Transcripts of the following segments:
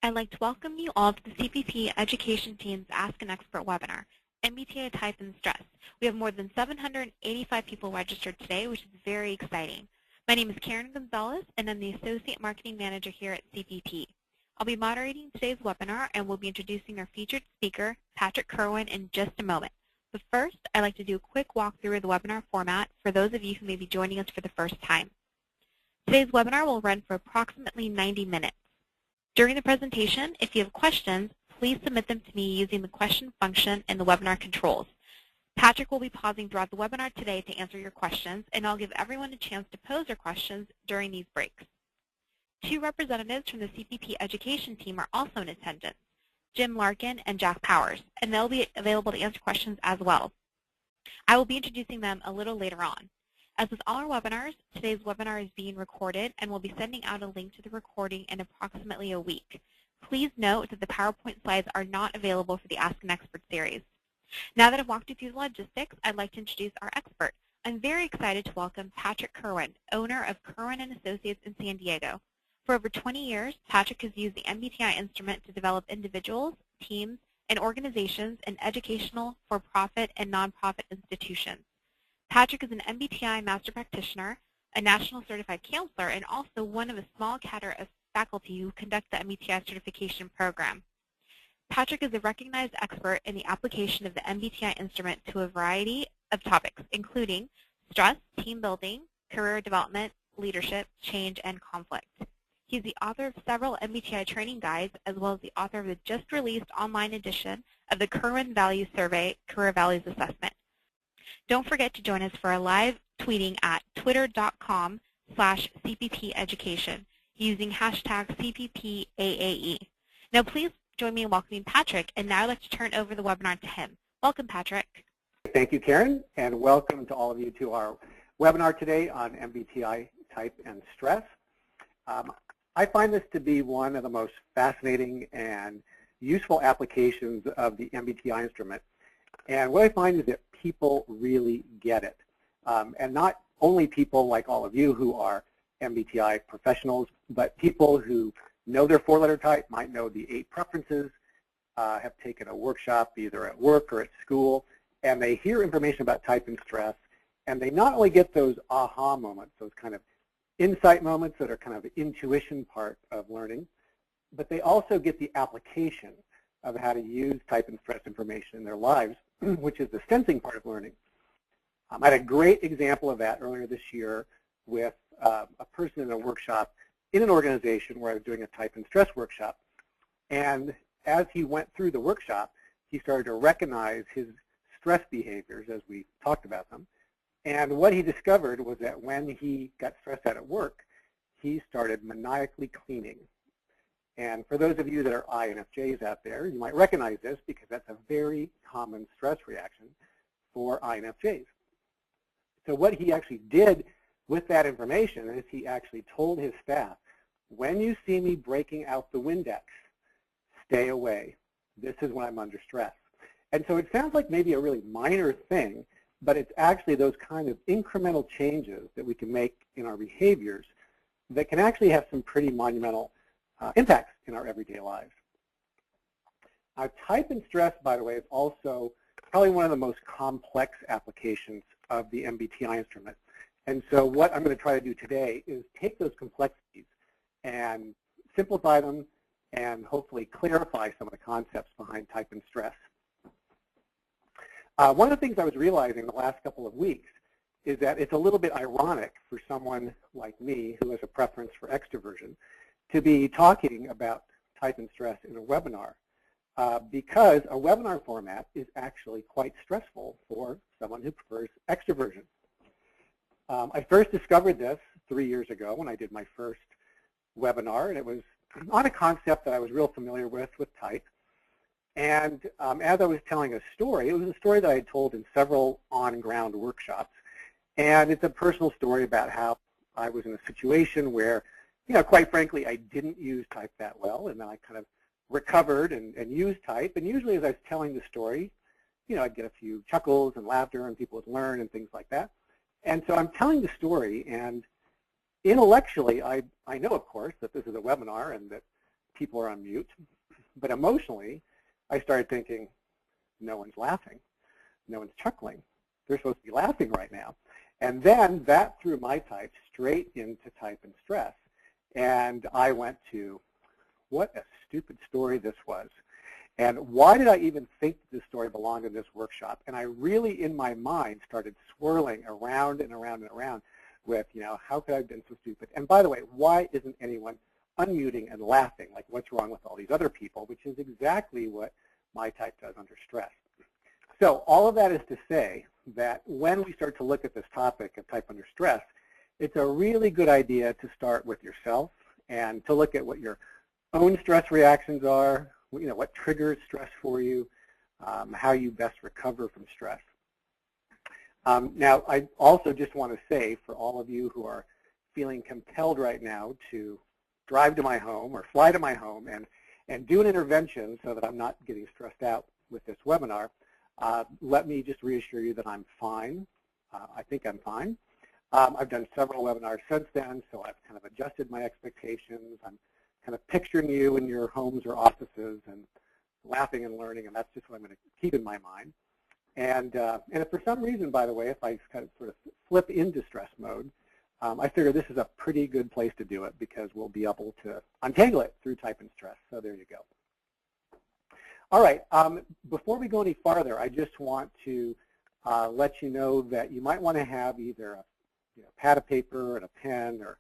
I'd like to welcome you all to the CPP Education Team's Ask an Expert webinar, MBTI Type and Stress. We have more than 785 people registered today, which is very exciting. My name is Karen Gonzalez, and I'm the Associate Marketing Manager here at CPP. I'll be moderating today's webinar, and we'll be introducing our featured speaker, Patrick Kerwin, in just a moment. But first, I'd like to do a quick walkthrough of the webinar format for those of you who may be joining us for the first time. Today's webinar will run for approximately 90 minutes. During the presentation, if you have questions, please submit them to me using the question function in the webinar controls. Patrick will be pausing throughout the webinar today to answer your questions, and I'll give everyone a chance to pose their questions during these breaks. Two representatives from the CPP education team are also in attendance, Jim Larkin and Jack Powers, and they'll be available to answer questions as well. I will be introducing them a little later on. As with all our webinars, today's webinar is being recorded, and we'll be sending out a link to the recording in approximately a week. Please note that the PowerPoint slides are not available for the Ask an Expert series. Now that I've walked you through the logistics, I'd like to introduce our expert. I'm very excited to welcome Patrick Kerwin, owner of Kerwin & Associates in San Diego. For over 20 years, Patrick has used the MBTI instrument to develop individuals, teams, and organizations in educational, for-profit, and nonprofit institutions. Patrick is an MBTI Master Practitioner, a National Certified Counselor, and also one of a small cadre of faculty who conduct the MBTI certification program. Patrick is a recognized expert in the application of the MBTI instrument to a variety of topics, including stress, team building, career development, leadership, change, and conflict. He's the author of several MBTI training guides, as well as the author of the just-released online edition of the Kerwin Values Survey Career Values Assessment. Don't forget to join us for a live tweeting at twitter.com/CPPeducation using hashtag CPPAAE. Now please join me in welcoming Patrick, and now I'd like to turn over the webinar to him. Welcome, Patrick. Thank you, Karen, and welcome to all of you to our webinar today on MBTI type and stress. I find this to be one of the most fascinating and useful applications of the MBTI instrument. And what I find is that people really get it. And not only people like all of you who are MBTI professionals, but people who know their four-letter type, might know the 8 preferences, have taken a workshop either at work or at school, and they hear information about type and stress, and they not only get those aha moments, those kind of insight moments that are kind of the intuition part of learning, but they also get the application of how to use type and stress information in their lives, which is the sensing part of learning. I had a great example of that earlier this year with a person in a workshop in an organization where I was doing a type and stress workshop. And as he went through the workshop, he started to recognize his stress behaviors as we talked about them. And what he discovered was that when he got stressed out at work, he started maniacally cleaning. And for those of you that are INFJs out there, you might recognize this because that's a very common stress reaction for INFJs. So what he actually did with that information is he actually told his staff, when you see me breaking out the Windex, stay away. This is when I'm under stress. And so it sounds like maybe a really minor thing, but it's actually those kind of incremental changes that we can make in our behaviors that can actually have some pretty monumental impacts in our everyday lives. Type and stress, by the way, is also probably one of the most complex applications of the MBTI instrument. And so what I'm going to try to do today is take those complexities and simplify them and hopefully clarify some of the concepts behind type and stress. One of the things I was realizing the last couple of weeks is that it's a little bit ironic for someone like me who has a preference for extroversion to be talking about type and stress in a webinar because a webinar format is actually quite stressful for someone who prefers extroversion. I first discovered this 3 years ago when I did my first webinar, and it was on a concept that I was real familiar with type. And as I was telling a story, it was a story that I had told in several on-ground workshops. And it's a personal story about how I was in a situation where, quite frankly, I didn't use type that well, and then I kind of recovered and used type. And usually as I was telling the story, I'd get a few chuckles and laughter, and people would learn and things like that. And so I'm telling the story, and intellectually, I know, of course, that this is a webinar and that people are on mute. But emotionally, I started thinking, no one's laughing. No one's chuckling. They're supposed to be laughing right now. And then that threw my type straight into type and stress. And I went to, what a stupid story this was. And why did I even think that this story belonged in this workshop? And I really, in my mind, started swirling around and around and around with, how could I have been so stupid? And by the way, why isn't anyone unmuting and laughing? Like, what's wrong with all these other people? Which is exactly what my type does under stress. So all of that is to say that when we start to look at this topic of type under stress, it's a really good idea to start with yourself and to look at what your own stress reactions are, what triggers stress for you, how you best recover from stress. Now, I also just want to say for all of you who are feeling compelled right now to drive to my home or fly to my home and do an intervention so that I'm not getting stressed out with this webinar, let me just reassure you that I'm fine. I think I'm fine. I've done several webinars since then, so I've kind of adjusted my expectations. I'm kind of picturing you in your homes or offices and laughing and learning, and that's just what I'm going to keep in my mind. And if for some reason, by the way, if I kind of sort of flip into stress mode, I figure this is a pretty good place to do it because we'll be able to untangle it through type and stress. So there you go. All right. Before we go any farther, I just want to let you know that you might want to have either a pad of paper and a pen or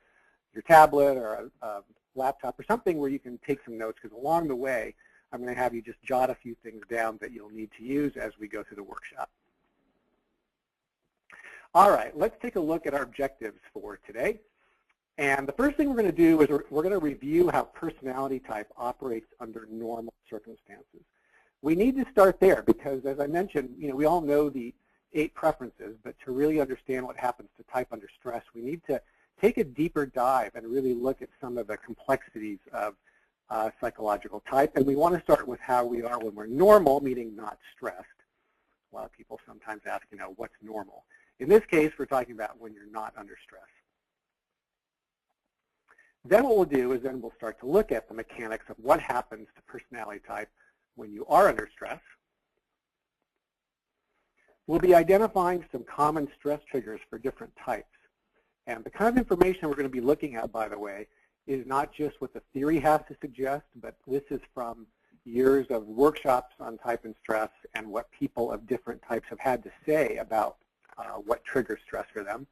your tablet or a laptop or something where you can take some notes, because along the way, I'm going to have you just jot a few things down that you'll need to use as we go through the workshop. All right, let's take a look at our objectives for today. And the first thing we're going to do is we're going to review how personality type operates under normal circumstances. We need to start there because, as I mentioned, we all know the 8 preferences, but to really understand what happens to type under stress, we need to take a deeper dive and really look at some of the complexities of psychological type. And we want to start with how we are when we're normal, meaning not stressed. A lot of people sometimes ask, what's normal? In this case, we're talking about when you're not under stress. Then what we'll do is then we'll start to look at the mechanics of what happens to personality type when you are under stress. We'll be identifying some common stress triggers for different types. And the kind of information we're going to be looking at, by the way, is not just what the theory has to suggest, but this is from years of workshops on type and stress and what people of different types have had to say about what triggers stress for them.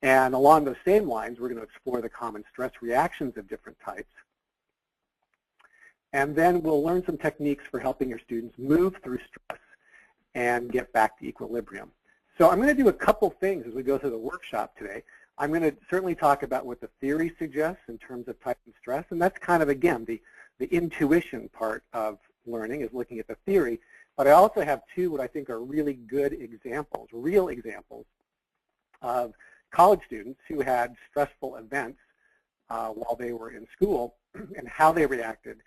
And along those same lines, we're going to explore the common stress reactions of different types. And then we'll learn some techniques for helping your students move through stress and get back to equilibrium. So I'm going to do a couple things as we go through the workshop today. I'm going to certainly talk about what the theory suggests in terms of type and stress, and that's kind of, again, the intuition part of learning is looking at the theory. But I also have 2 what I think are really good examples, real examples, of college students who had stressful events while they were in school and how they reacted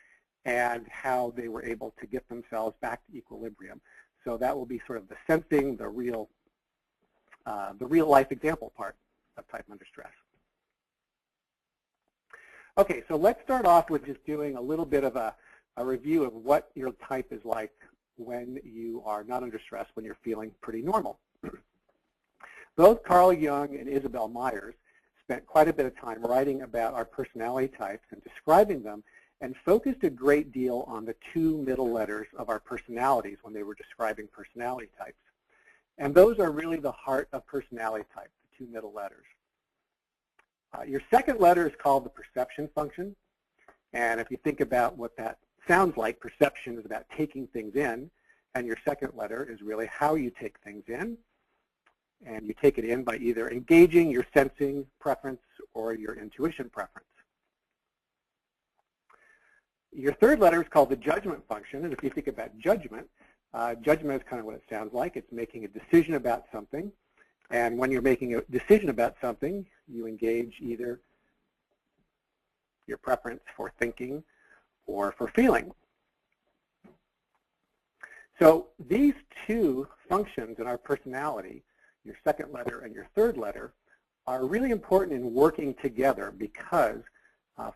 and how they were able to get themselves back to equilibrium. So that will be sort of the sensing, the real life example part of type under stress. Okay, so let's start off with just doing a little bit of a review of what your type is like when you are not under stress, when you're feeling pretty normal. Both Carl Jung and Isabel Myers spent quite a bit of time writing about our personality types and describing them, and focused a great deal on the 2 middle letters of our personalities when they were describing personality types. And those are really the heart of personality type, the 2 middle letters. Your second letter is called the perception function. And if you think about what that sounds like, perception is about taking things in, and your second letter is really how you take things in. And you take it in by either engaging your sensing preference or your intuition preference. Your third letter is called the judgment function, and if you think about judgment, judgment is kind of what it sounds like. It's making a decision about something, and when you're making a decision about something, you engage either your preference for thinking or for feeling. So these 2 functions in our personality, your second letter and your third letter, are really important in working together because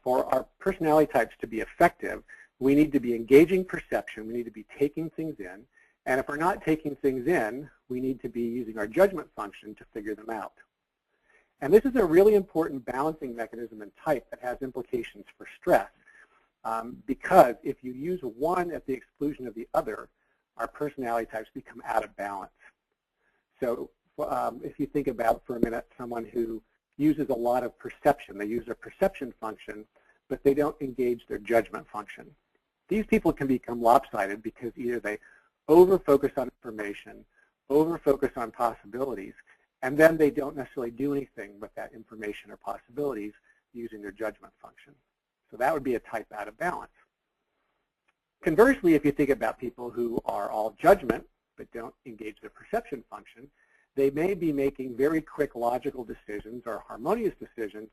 For our personality types to be effective, we need to be engaging perception, we need to be taking things in, and if we're not taking things in, we need to be using our judgment function to figure them out. And this is a really important balancing mechanism in type that has implications for stress, because if you use one at the exclusion of the other, our personality types become out of balance. So if you think about for a minute someone who uses a lot of perception, they use their perception function, but they don't engage their judgment function. These people can become lopsided because either they over-focus on information, over-focus on possibilities, and then they don't necessarily do anything with that information or possibilities using their judgment function. So that would be a type out of balance. Conversely, if you think about people who are all judgment but don't engage their perception function, they may be making very quick logical decisions or harmonious decisions,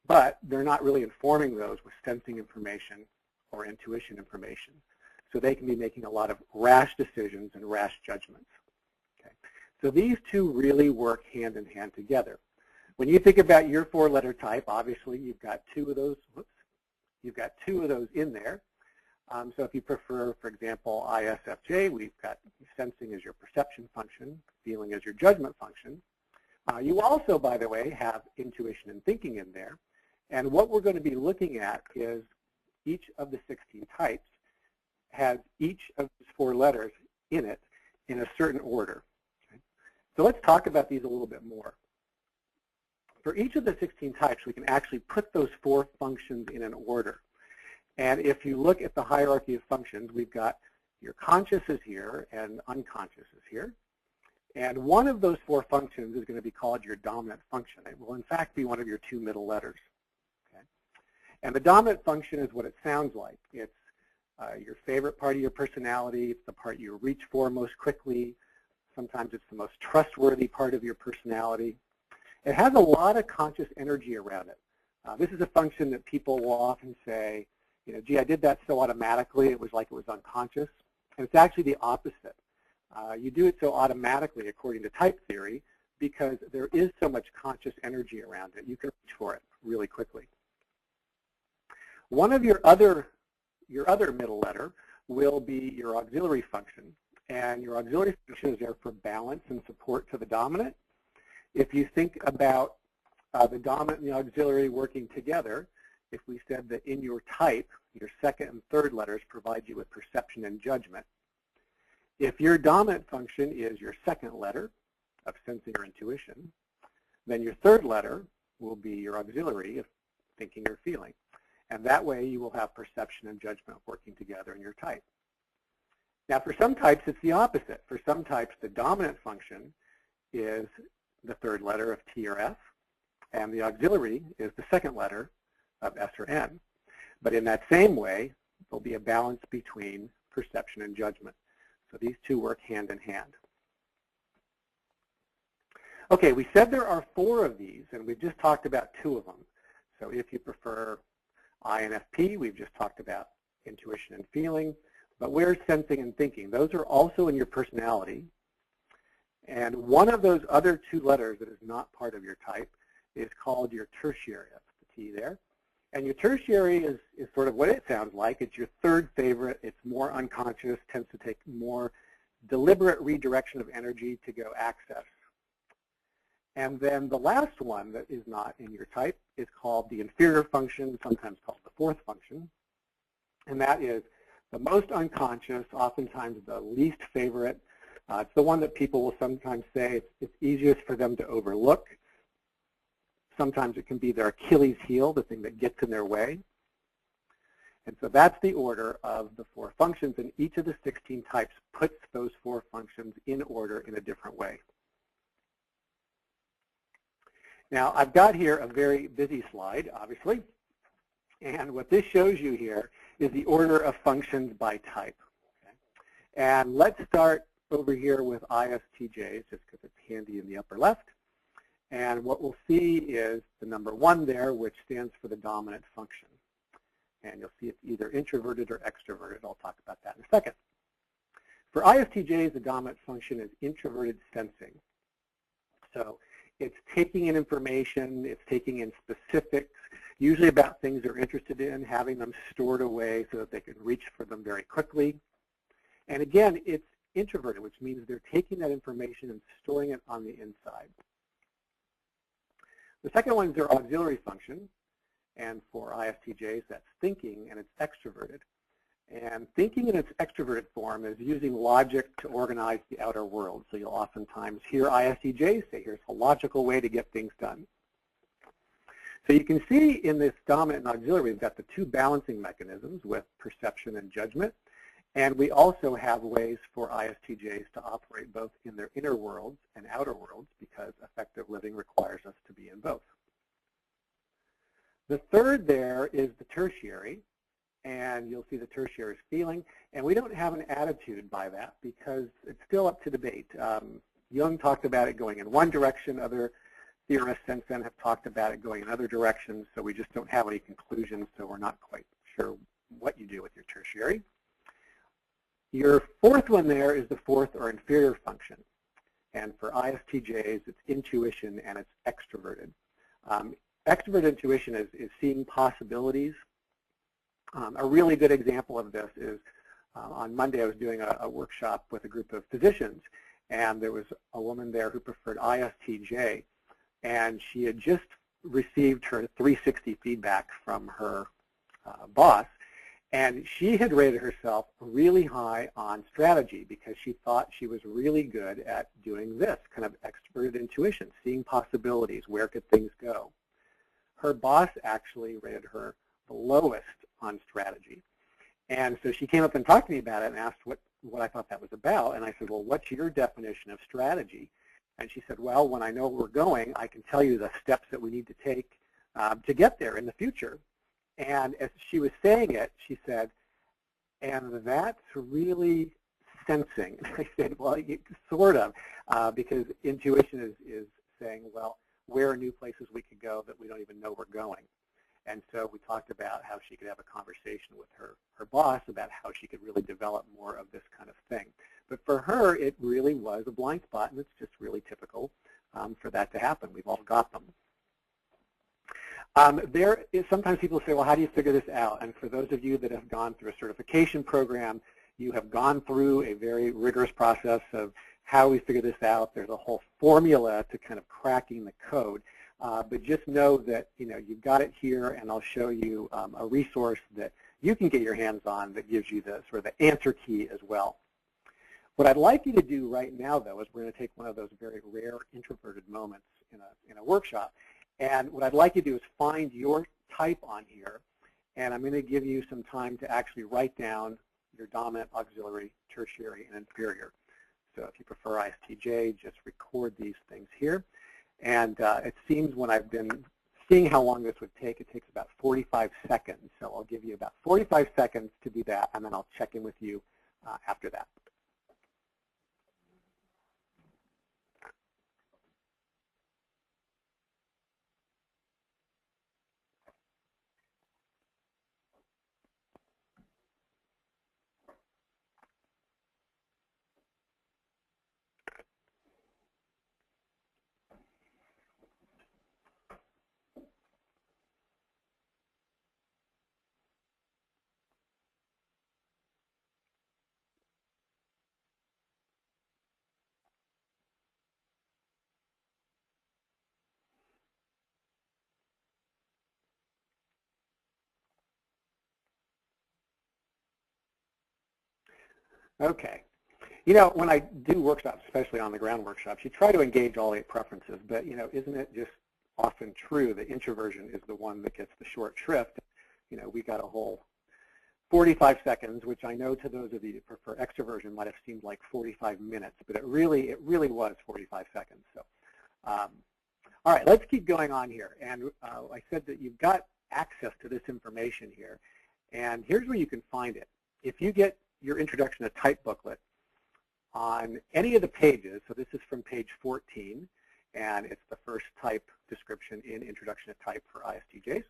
but they're not really informing those with sensing information or intuition information. So they can be making a lot of rash decisions and rash judgments. Okay. So these two really work hand in hand together. When you think about your four-letter type, obviously you've got two of those. You've got two of those in there. So if you prefer, for example, ISFJ, we've got sensing as your perception function, feeling as your judgment function. You also, by the way, have intuition and thinking in there. And what we're going to be looking at is each of the 16 types has each of these four letters in it in a certain order. Okay? So let's talk about these a little bit more. For each of the 16 types, we can actually put those four functions in an order. And if you look at the hierarchy of functions, we've got your conscious is here and unconscious is here. And one of those four functions is going to be called your dominant function. It will, in fact, be one of your two middle letters. Okay? And the dominant function is what it sounds like. It's your favorite part of your personality. It's the part you reach for most quickly. Sometimes it's the most trustworthy part of your personality. It has a lot of conscious energy around it. This is a function that people will often say, you know, gee, I did that so automatically, it was like it was unconscious. And it's actually the opposite. You do it so automatically, according to type theory, because there is so much conscious energy around it. You can reach for it really quickly. One of your other middle letter will be your auxiliary function. And your auxiliary function is there for balance and support to the dominant. If you think about the dominant and the auxiliary working together, if we said that in your type, your second and third letters provide you with perception and judgment. If your dominant function is your second letter of sensing or intuition, then your third letter will be your auxiliary of thinking or feeling. And that way you will have perception and judgment working together in your type. Now for some types it's the opposite. For some types the dominant function is the third letter of T or F, and the auxiliary is the second letter of S or N. But in that same way, there'll be a balance between perception and judgment. So these two work hand in hand. Okay, we said there are four of these, and we've just talked about two of them. So if you prefer INFP, we've just talked about intuition and feeling. But where's sensing and thinking? Those are also in your personality. And one of those other two letters that is not part of your type is called your tertiary. That's the T there. And your tertiary is sort of what it sounds like. It's your third favorite. It's more unconscious, tends to take more deliberate redirection of energy to go access. And then the last one that is not in your type is called the inferior function, sometimes called the fourth function. And that is the most unconscious, oftentimes the least favorite. It's the one that people will sometimes say it's easiest for them to overlook. Sometimes it can be their Achilles heel, the thing that gets in their way. And so that's the order of the four functions, and each of the 16 types puts those four functions in order in a different way. Now, I've got here a very busy slide, obviously, and what this shows you here is the order of functions by type. Okay? And let's start over here with ISTJs, just because it's handy in the upper left. And what we'll see is the number 1 there, which stands for the dominant function. And you'll see it's either introverted or extroverted. I'll talk about that in a second. For ISTJs, the dominant function is introverted sensing. So It's taking in information, it's taking in specifics, usually about things they're interested in, having them stored away so that they can reach for them very quickly. And again, it's introverted, which means they're taking that information and storing it on the inside. The second one is their auxiliary function, and for ISTJs, that's thinking, and it's extroverted. And thinking in its extroverted form is using logic to organize the outer world. So you'll oftentimes hear ISTJs say, here's a logical way to get things done. So you can see in this dominant and auxiliary, we've got the two balancing mechanisms with perception and judgment. And we also have ways for ISTJs to operate both in their inner worlds and outer worlds, because effective living requires us to be in both. The third there is the tertiary. And you'll see the tertiary is feeling. And we don't have an attitude by that because it's still up to debate. Jung talked about it going in one direction. Other theorists since then have talked about it going in other directions. So we just don't have any conclusions, so we're not quite sure what you do with your tertiary. Your fourth one there is the fourth or inferior function. And for ISTJs, it's intuition and it's extroverted. Extroverted intuition is seeing possibilities. A really good example of this is on Monday I was doing a workshop with a group of physicians, and there was a woman there who preferred ISTJ, and she had just received her 360 feedback from her boss, and she had rated herself really high on strategy because she thought she was really good at doing this kind of extroverted intuition, seeing possibilities, where could things go. Her boss actually rated her the lowest on strategy. And so she came up and talked to me about it and asked what I thought that was about. And I said, well, what's your definition of strategy? And she said, well, when I know where we're going, I can tell you the steps that we need to take to get there in the future. And as she was saying it, she said, and that's really sensing. And I said, well, sort of, because intuition is saying, well, where are new places we could go that we don't even know we're going? And so we talked about how she could have a conversation with her boss about how she could really develop more of this kind of thing. But for her, it really was a blind spot, and it's just really typical for that to happen. We've all got them. There is sometimes people say, well, how do you figure this out? And for those of you that have gone through a certification program, you have gone through a very rigorous process of how we figure this out. There's a whole formula to kind of cracking the code. But just know that you've got it here, and I'll show you a resource that you can get your hands on that gives you the sort of the answer key as well. What I'd like you to do right now, though, is we're going to take one of those very rare introverted moments in a workshop. And what I'd like you to do is find your type on here, and I'm going to give you some time to actually write down your dominant, auxiliary, tertiary, and inferior. So if you prefer ISTJ, just record these things here. And it seems when I've been seeing how long this would take, it takes about 45 seconds. So I'll give you about 45 seconds to do that, and then I'll check in with you after that. Okay. When I do workshops, especially on the ground workshops, you try to engage all 8 preferences, but, isn't it just often true that introversion is the one that gets the short shrift? We got a whole 45 seconds, which I know to those of you who prefer extroversion might have seemed like 45 minutes, but it really was 45 seconds. So, all right, let's keep going on here. And I said that you've got access to this information here, and here's where you can find it. If you get your Introduction to Type booklet on any of the pages, so this is from page 14, and it's the first type description in Introduction to Type for ISTJs.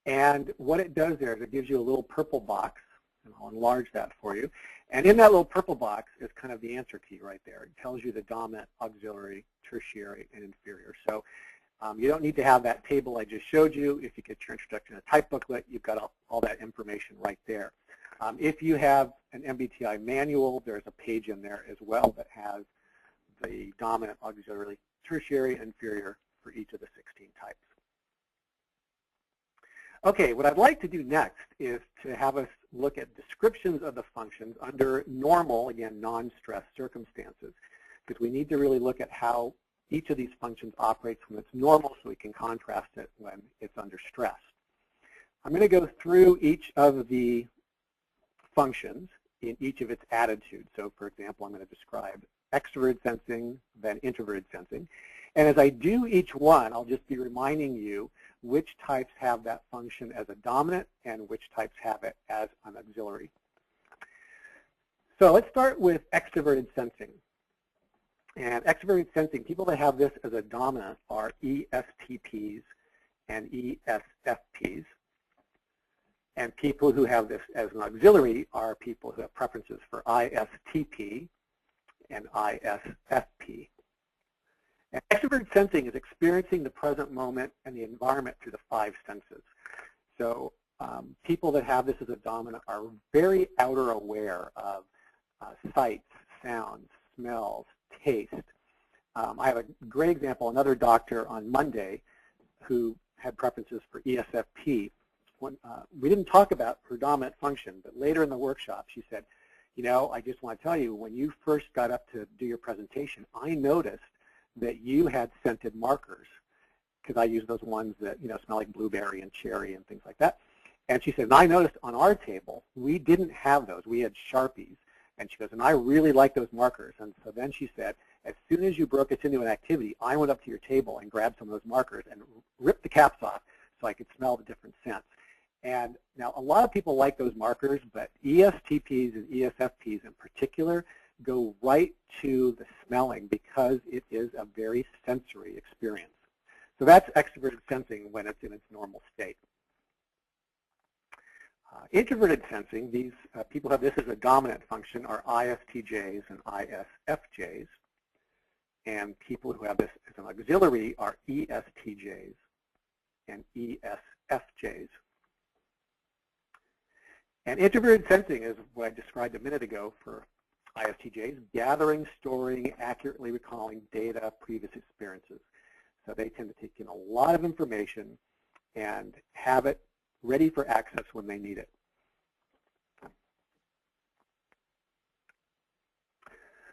And what it does there is it gives you a little purple box, and I'll enlarge that for you. And in that little purple box is kind of the answer key right there. It tells you the dominant, auxiliary, tertiary, and inferior. So you don't need to have that table I just showed you. If you get your introduction to type booklet, you've got all that information right there. If you have an MBTI manual, there's a page in there as well that has the dominant, auxiliary, tertiary, inferior for each of the 16 types. Okay, what I'd like to do next is to have us look at descriptions of the functions under normal, again, non-stress circumstances, because we need to really look at how each of these functions operates when it's normal so we can contrast it when it's under stress. I'm going to go through each of the functions in each of its attitudes. So, for example, I'm going to describe extroverted sensing, then introverted sensing. And as I do each one, I'll just be reminding you which types have that function as a dominant and which types have it as an auxiliary. So let's start with extroverted sensing. And extroverted sensing, people that have this as a dominant are ESTPs and ESFPs. And people who have this as an auxiliary are people who have preferences for ISTP and ISFP. And extroverted sensing is experiencing the present moment and the environment through the 5 senses. So people that have this as a dominant are very outer aware of sights, sounds, smells, taste. I have a great example, another doctor on Monday who had preferences for ESFP. When, we didn't talk about her dominant function, but later in the workshop she said, you know, I just want to tell you, when you first got up to do your presentation, I noticed that you had scented markers, because I use those ones that, you know, smell like blueberry and cherry and things like that. And she said, and I noticed on our table, we didn't have those. We had Sharpies. And she goes, and I really like those markers. And so then she said, as soon as you broke us into an activity, I went up to your table and grabbed some of those markers and ripped the caps off so I could smell the different scents. And now a lot of people like those markers, but ESTPs and ESFPs in particular go right to the smelling because it is a very sensory experience. So that's extroverted sensing when it's in its normal state. Introverted sensing, these people have this as a dominant function, are ISTJs and ISFJs. And people who have this as an auxiliary are ESTJs and ESFJs. And introverted sensing is what I described a minute ago for ISTJs, gathering, storing, accurately recalling data, previous experiences. So they tend to take in a lot of information and have it ready for access when they need it.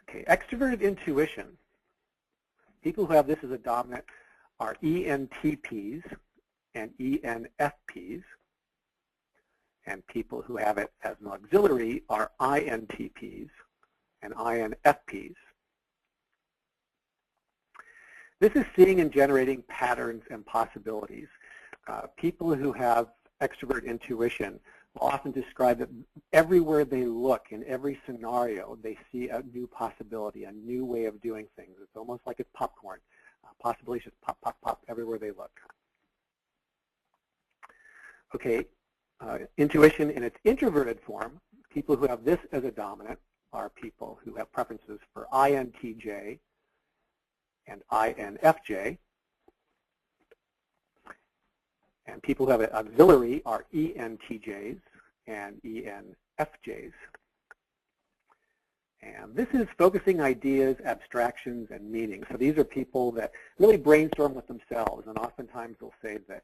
Okay, extroverted intuition. People who have this as a dominant are ENTPs and ENFPs. And people who have it as an auxiliary are INTPs and INFPs. This is seeing and generating patterns and possibilities. People who have extrovert intuition will often describe that everywhere they look, in every scenario, they see a new possibility, a new way of doing things. It's almost like it's popcorn. Possibilities just pop, pop, pop everywhere they look. Okay, intuition in its introverted form, people who have this as a dominant are people who have preferences for INTJ and INFJ. And people who have an auxiliary are ENTJs and ENFJs. And this is focusing ideas, abstractions, and meanings. So these are people that really brainstorm with themselves, and oftentimes they'll say that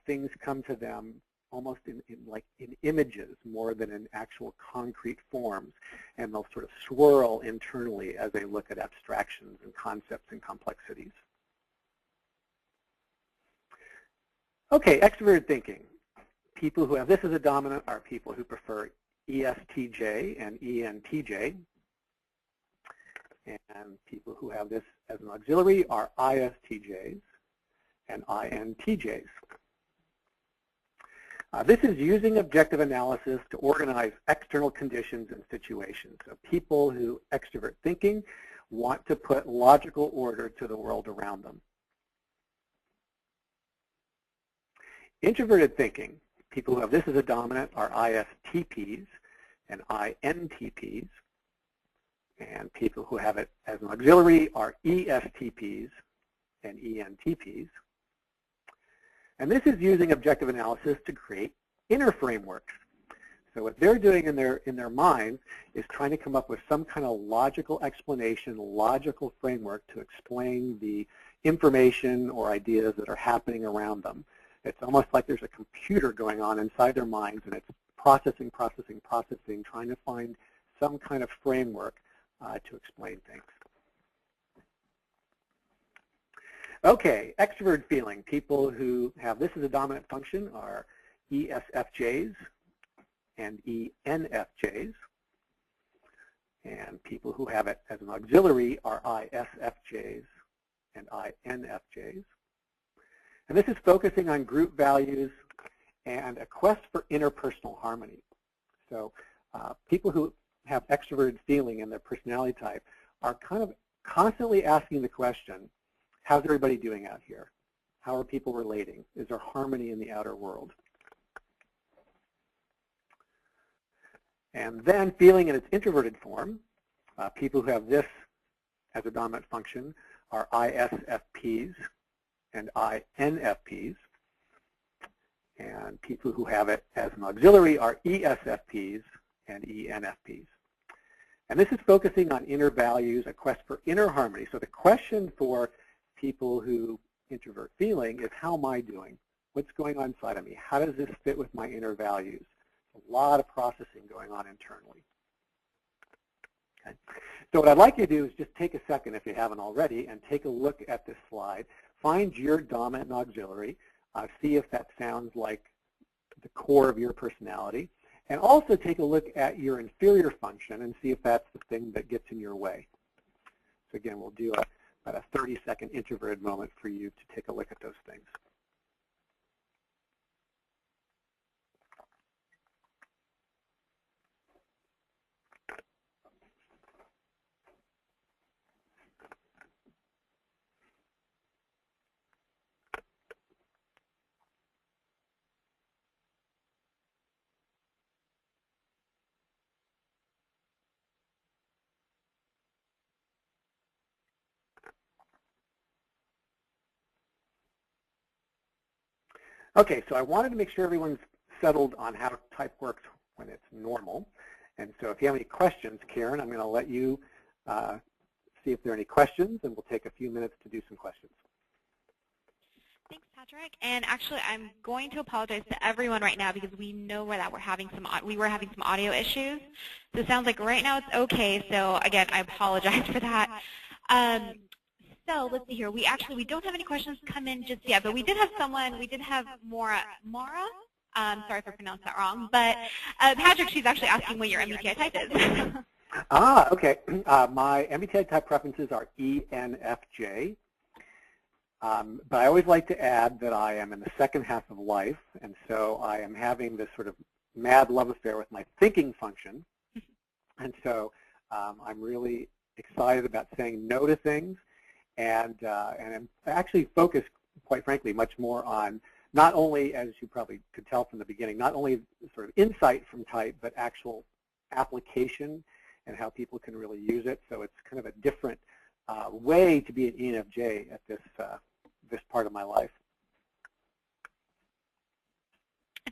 things come to them almost in images more than in actual concrete forms, and they'll sort of swirl internally as they look at abstractions and concepts and complexities. Okay, extroverted thinking. People who have this as a dominant are people who prefer ESTJ and ENTJ. And people who have this as an auxiliary are ISTJs and INTJs. This is using objective analysis to organize external conditions and situations. So people who extrovert thinking want to put logical order to the world around them. Introverted thinking, people who have this as a dominant are ISTPs, and INTPs. And people who have it as an auxiliary are ESTPs and ENTPs. And this is using objective analysis to create inner frameworks. So what they're doing in their minds is trying to come up with some kind of logical explanation, logical framework to explain the information or ideas that are happening around them. It's almost like there's a computer going on inside their minds, and it's processing, trying to find some kind of framework to explain things. Okay, extrovert feeling. People who have this as a dominant function are ESFJs and ENFJs. And people who have it as an auxiliary are ISFJs and INFJs. And this is focusing on group values and a quest for interpersonal harmony. So people who have extroverted feeling in their personality type are kind of constantly asking the question, how's everybody doing out here? How are people relating? Is there harmony in the outer world? And then feeling in its introverted form, people who have this as a dominant function are ISFPs and INFPs. And people who have it as an auxiliary are ESFPs and ENFPs. And this is focusing on inner values, a quest for inner harmony. So the question for people who introvert feeling is, how am I doing? What's going on inside of me? How does this fit with my inner values? A lot of processing going on internally. Okay. So what I'd like you to do is just take a second, if you haven't already, and take a look at this slide. Find your dominant and auxiliary. See if that sounds like the core of your personality. And also take a look at your inferior function and see if that's the thing that gets in your way. So again, we'll do about a 30-second introverted moment for you to take a look at those things. Okay, so I wanted to make sure everyone's settled on how type works when it's normal. And so if you have any questions, Karen, I'm going to let you see if there are any questions, and we'll take a few minutes to do some questions. Thanks, Patrick. And actually, I'm going to apologize to everyone right now because we know that we were having some audio issues. So it sounds like right now it's okay. So again, I apologize for that. So let's see here. We don't have any questions come in just yet, but we did have Mara. Sorry if I pronounced that wrong, but Patrick, she's actually asking what your MBTI type is. Okay. My MBTI type preferences are ENFJ, but I always like to add that I am in the second half of life, and so I am having this sort of mad love affair with my thinking function, and so I'm really excited about saying no to things. And I'm actually focused, quite frankly, much more on not only, as you probably could tell from the beginning, not only sort of insight from type, but actual application and how people can really use it. So it's kind of a different way to be an ENFJ at this part of my life.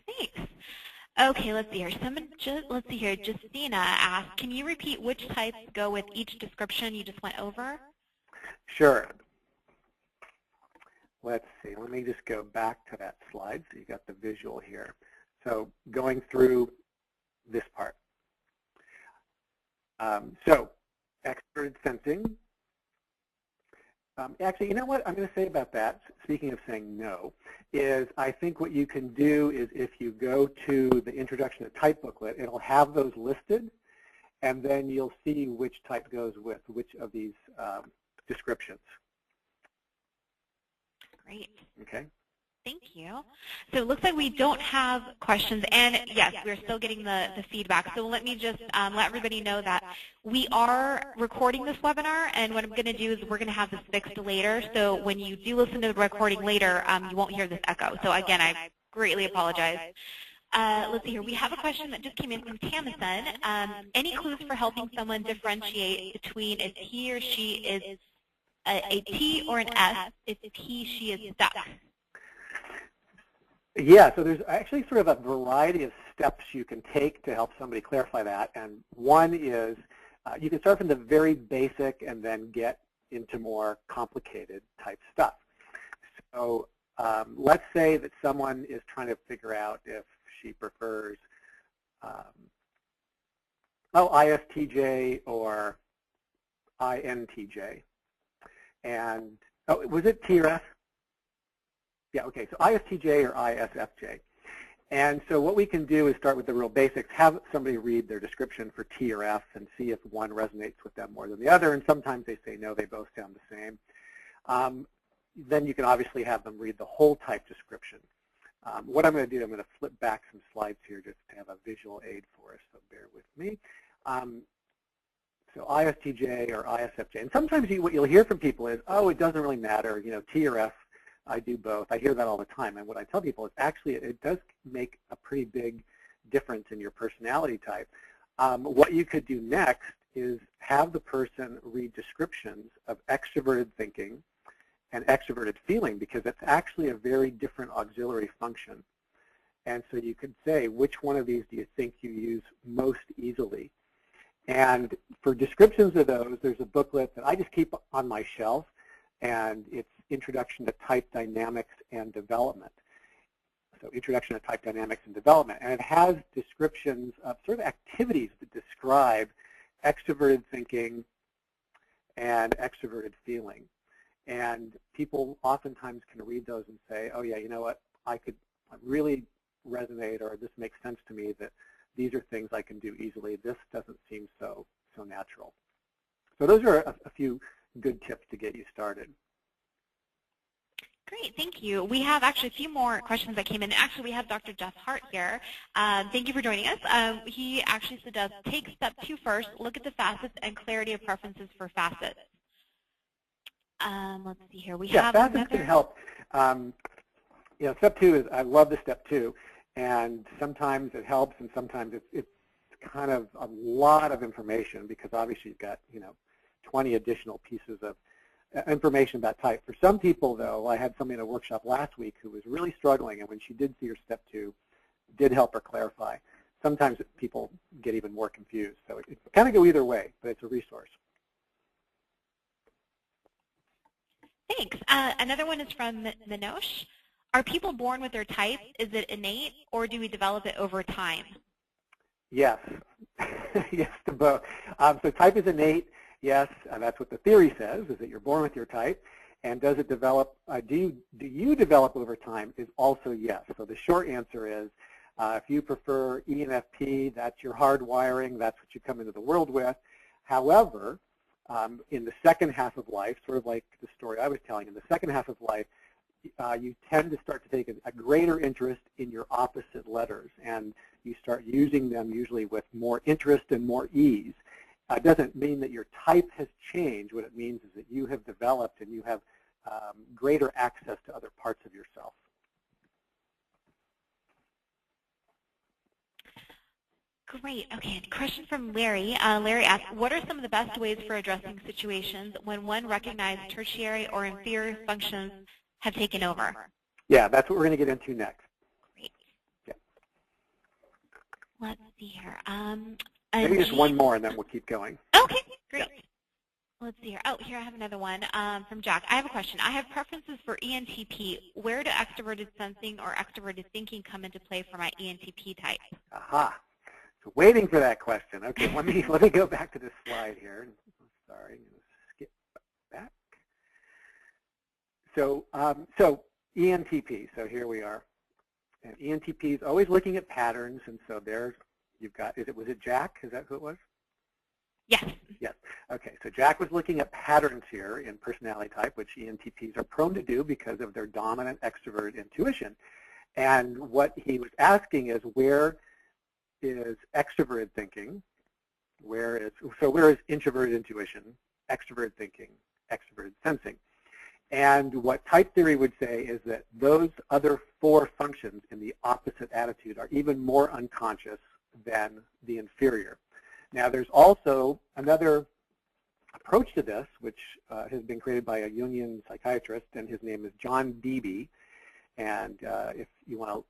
Thanks. Okay, let's see here. Let's see here. Justina asked, can you repeat which types go with each description you just went over? Sure. Let's see. Let me just go back to that slide so you got the visual here. So going through this part. So extroverted sensing. Actually, you know what I'm going to say about that, speaking of saying no, is I think what you can do is if you go to the Introduction to Type booklet, it'll have those listed, and then you'll see which type goes with which of these descriptions. Great. Okay. Thank you. So it looks like we don't have questions, and yes, we're still getting the feedback. So let me just let everybody know that we are recording this webinar, and what I'm going to do is we're going to have this fixed later. So when you do listen to the recording later, you won't hear this echo. So again, I greatly apologize. Let's see here. We have a question that just came in from Tamison. Any clues for helping someone differentiate between if he or she is a T or an S, if he, she is stuck? Yeah, so there's actually sort of a variety of steps you can take to help somebody clarify that. And one is you can start from the very basic and then get into more complicated type stuff. So let's say that someone is trying to figure out if she prefers ISTJ or INTJ. And, was it T or F? Yeah, okay, so ISTJ or ISFJ. And so what we can do is start with the real basics, have somebody read their description for T or F and see if one resonates with them more than the other, and sometimes they say no, they both sound the same. Then you can obviously have them read the whole type description. What I'm going to do, I'm going to flip back some slides here just to have a visual aid for us, so bear with me. So ISTJ or ISFJ, and sometimes what you'll hear from people is, oh, it doesn't really matter, you know, T or F, I do both. I hear that all the time, and what I tell people is actually it does make a pretty big difference in your personality type. What you could do next is have the person read descriptions of extroverted thinking and extroverted feeling, because it's actually a very different auxiliary function. And so you could say, which one of these do you think you use most easily? And for descriptions of those, there's a booklet that I just keep on my shelf, and it's Introduction to Type Dynamics and Development. So Introduction to Type Dynamics and Development. And it has descriptions of sort of activities that describe extroverted thinking and extroverted feeling. And people oftentimes can read those and say, oh yeah, you know what, I really resonate, or this makes sense to me, that these are things I can do easily. This doesn't seem so natural. So those are a few good tips to get you started. Great, thank you. We have actually a few more questions that came in. Actually, we have Dr. Jeff Hart here. Thank you for joining us. He actually suggests take step 2 first, look at the facets and clarity of preferences for facets. Let's see here. We have facets another. can help. You know, step 2 is, I love the step 2, and sometimes it helps, and sometimes it's kind of a lot of information, because obviously you've got, you know, 20 additional pieces of information about type. For some people, though, I had somebody in a workshop last week who was really struggling, and when she did see her step 2, did help her clarify. Sometimes people get even more confused, so it kind of go either way, but it's a resource. Thanks. Another one is from Minosh. Are people born with their type? Is it innate, or do we develop it over time? Yes. Yes to both. So type is innate. Yes, that's what the theory says, is that you're born with your type. And does it develop, do you develop over time, is also yes. So the short answer is, if you prefer ENFP, that's your hardwiring, that's what you come into the world with. However, in the second half of life, sort of like the story I was telling, in the second half of life, you tend to start to take a greater interest in your opposite letters, and you start using them usually with more interest and more ease. It doesn't mean that your type has changed. What it means is that you have developed and you have greater access to other parts of yourself. Great. Okay, question from Larry. Larry asks, what are some of the best ways for addressing situations when one recognized tertiary or inferior functions have taken over? Yeah, that's what we're going to get into next. Great. Yeah. Let's see here. Maybe just one more, and then we'll keep going. Okay, great. Yeah. Let's see here. Oh, here I have another one from Jack. I have a question. I have preferences for ENTP. Where do extroverted sensing or extroverted thinking come into play for my ENTP type? Aha. So waiting for that question. Okay, let me go back to this slide here. Sorry, I'm going to skip back. So ENTP. So here we are. And ENTP is always looking at patterns, and so there's you've got. Was it Jack? Is that who it was? Yes. Yes. Okay. So Jack was looking at patterns here in personality type, which ENTPs are prone to do because of their dominant extrovert intuition. And what he was asking is, where is extroverted thinking? Where is introverted intuition, extroverted thinking, extroverted sensing? And what type theory would say is that those other 4 functions in the opposite attitude are even more unconscious than the inferior. Now, there's also another approach to this, which has been created by a Jungian psychiatrist, and his name is John Beebe. And if you want to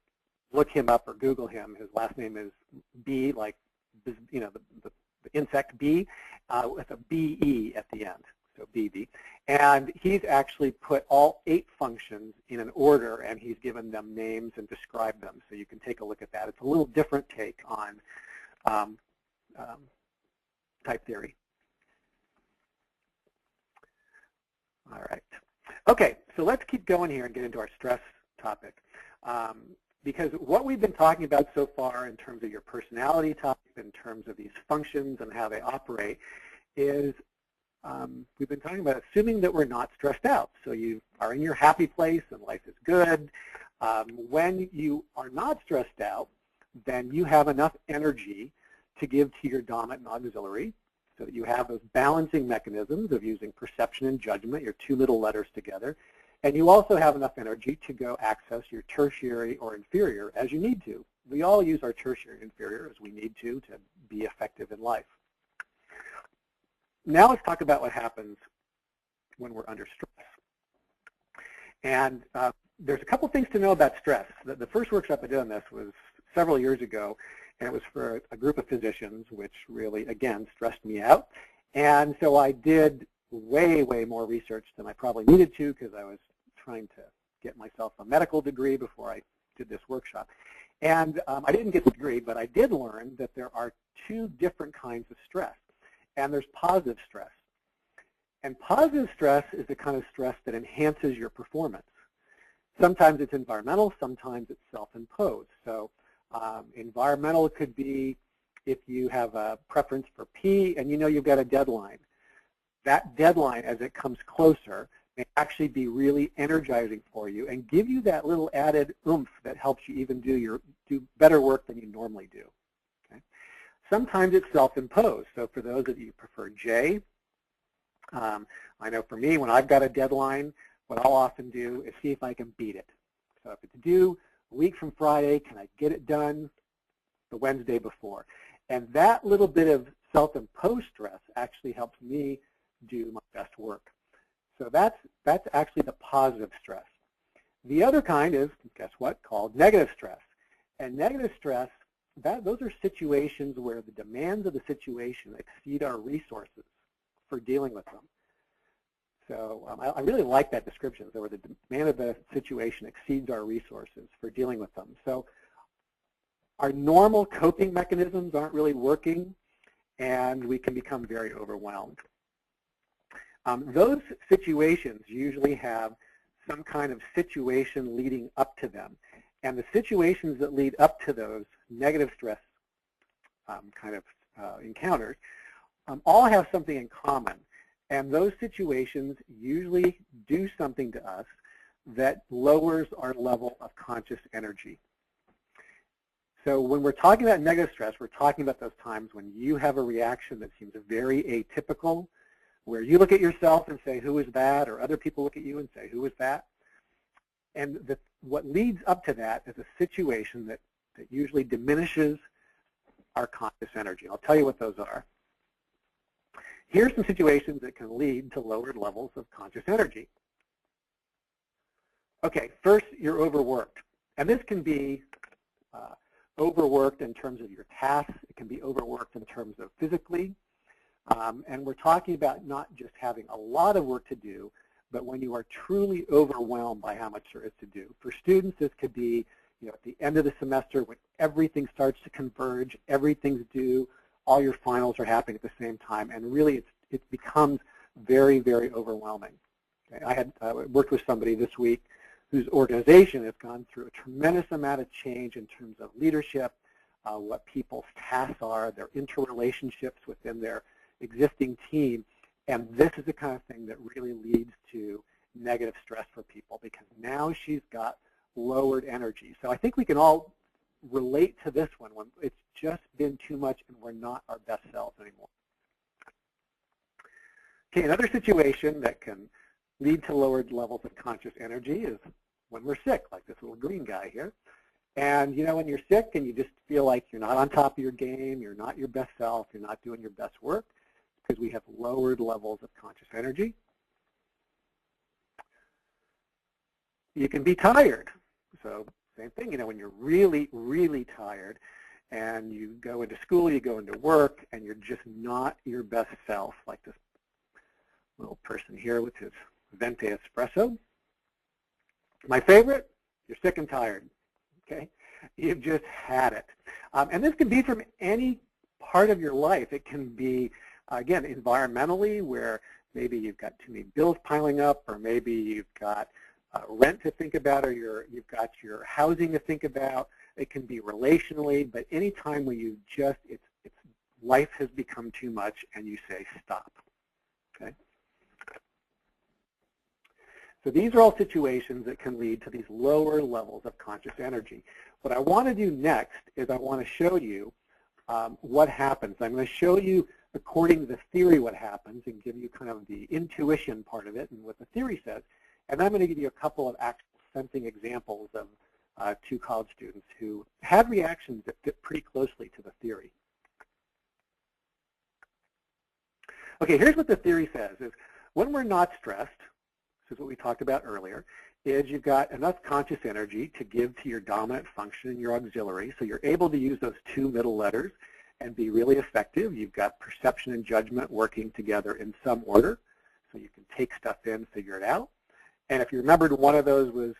look him up or Google him, his last name is B, like the insect bee, with a B-E at the end, so Beebe. And he's actually put all 8 functions in an order, and he's given them names and described them. So you can take a look at that. It's a little different take on type theory. All right. Okay, so let's keep going here and get into our stress topic. Because what we've been talking about so far in terms of your personality type, in terms of these functions and how they operate, is we've been talking about assuming that we're not stressed out. So you are in your happy place and life is good. When you are not stressed out, then you have enough energy to give to your dominant and auxiliary, so that you have those balancing mechanisms of using perception and judgment, your 2 middle letters together. And you also have enough energy to go access your tertiary or inferior as you need to. We all use our tertiary and inferior as we need to be effective in life. Now let's talk about what happens when we're under stress. And there's a couple things to know about stress. The first workshop I did on this was several years ago, and it was for a group of physicians, which really, again, stressed me out. And so I did way, way more research than I probably needed to, because I was trying to get myself a medical degree before I did this workshop. And I didn't get the degree, but I did learn that there are 2 different kinds of stress. And there's positive stress. And positive stress is the kind of stress that enhances your performance. Sometimes it's environmental, sometimes it's self-imposed. So environmental could be if you have a preference for P and you know you've got a deadline. That deadline, as it comes closer, may actually be really energizing for you and give you that little added oomph that helps you even do better work than you normally do. Okay? Sometimes it's self-imposed. So for those of you who prefer J, I know for me, when I've got a deadline, what I'll often do is see if I can beat it. So if it's due a week from Friday, can I get it done the Wednesday before? And that little bit of self-imposed stress actually helps me do my best work. So that's actually the positive stress. The other kind is, guess what, called negative stress. And negative stress, those are situations where the demands of the situation exceed our resources for dealing with them. So I really like that description, where the demand of the situation exceeds our resources for dealing with them. So our normal coping mechanisms aren't really working, and we can become very overwhelmed. Those situations usually have some kind of situation leading up to them. And the situations that lead up to those negative stress encounters all have something in common. And those situations usually do something to us that lowers our level of conscious energy. So when we're talking about negative stress, we're talking about those times when you have a reaction that seems very atypical, where you look at yourself and say, who is that? Or other people look at you and say, who is that? And what leads up to that is a situation that usually diminishes our conscious energy. I'll tell you what those are. Here's some situations that can lead to lowered levels of conscious energy. Okay, first, you're overworked. And this can be overworked in terms of your tasks. It can be overworked in terms of physically. And we're talking about not just having a lot of work to do, but when you are truly overwhelmed by how much there is to do. For students, this could be at the end of the semester when everything starts to converge, everything's due, all your finals are happening at the same time, and really it becomes very, very overwhelming. Okay? I had worked with somebody this week whose organization has gone through a tremendous amount of change in terms of leadership, what people's tasks are, their interrelationships within their existing team, and this is the kind of thing that really leads to negative stress for people because now she's got lowered energy. So I think we can all relate to this one when it's just been too much and we're not our best selves anymore. Okay, another situation that can lead to lowered levels of conscious energy is when we're sick, like this little green guy here. And you know, when you're sick and you just feel like you're not on top of your game, you're not your best self, you're not doing your best work, because we have lowered levels of conscious energy. You can be tired. So same thing, you know, when you're really, really tired and you go into school, you go into work, and you're just not your best self, like this little person here with his venti espresso. My favorite, you're sick and tired, okay? You've just had it. And this can be from any part of your life. It can be, again, environmentally, where maybe you've got too many bills piling up, or maybe you've got rent to think about, or you've got your housing to think about. It can be relationally, but any time where you just, life has become too much and you say stop, okay? So these are all situations that can lead to these lower levels of conscious energy. What I want to do next is I want to show you what happens. I'm going to show you, according to the theory, what happens and give you kind of the intuition part of it and what the theory says. And I'm going to give you a couple of actual sensing examples of two college students who had reactions that fit pretty closely to the theory. Okay, here's what the theory says, is when we're not stressed, this is what we talked about earlier, is you've got enough conscious energy to give to your dominant function and your auxiliary, so you're able to use those two middle letters and be really effective. You've got perception and judgment working together in some order, so you can take stuff in, figure it out. And if you remembered, one of those was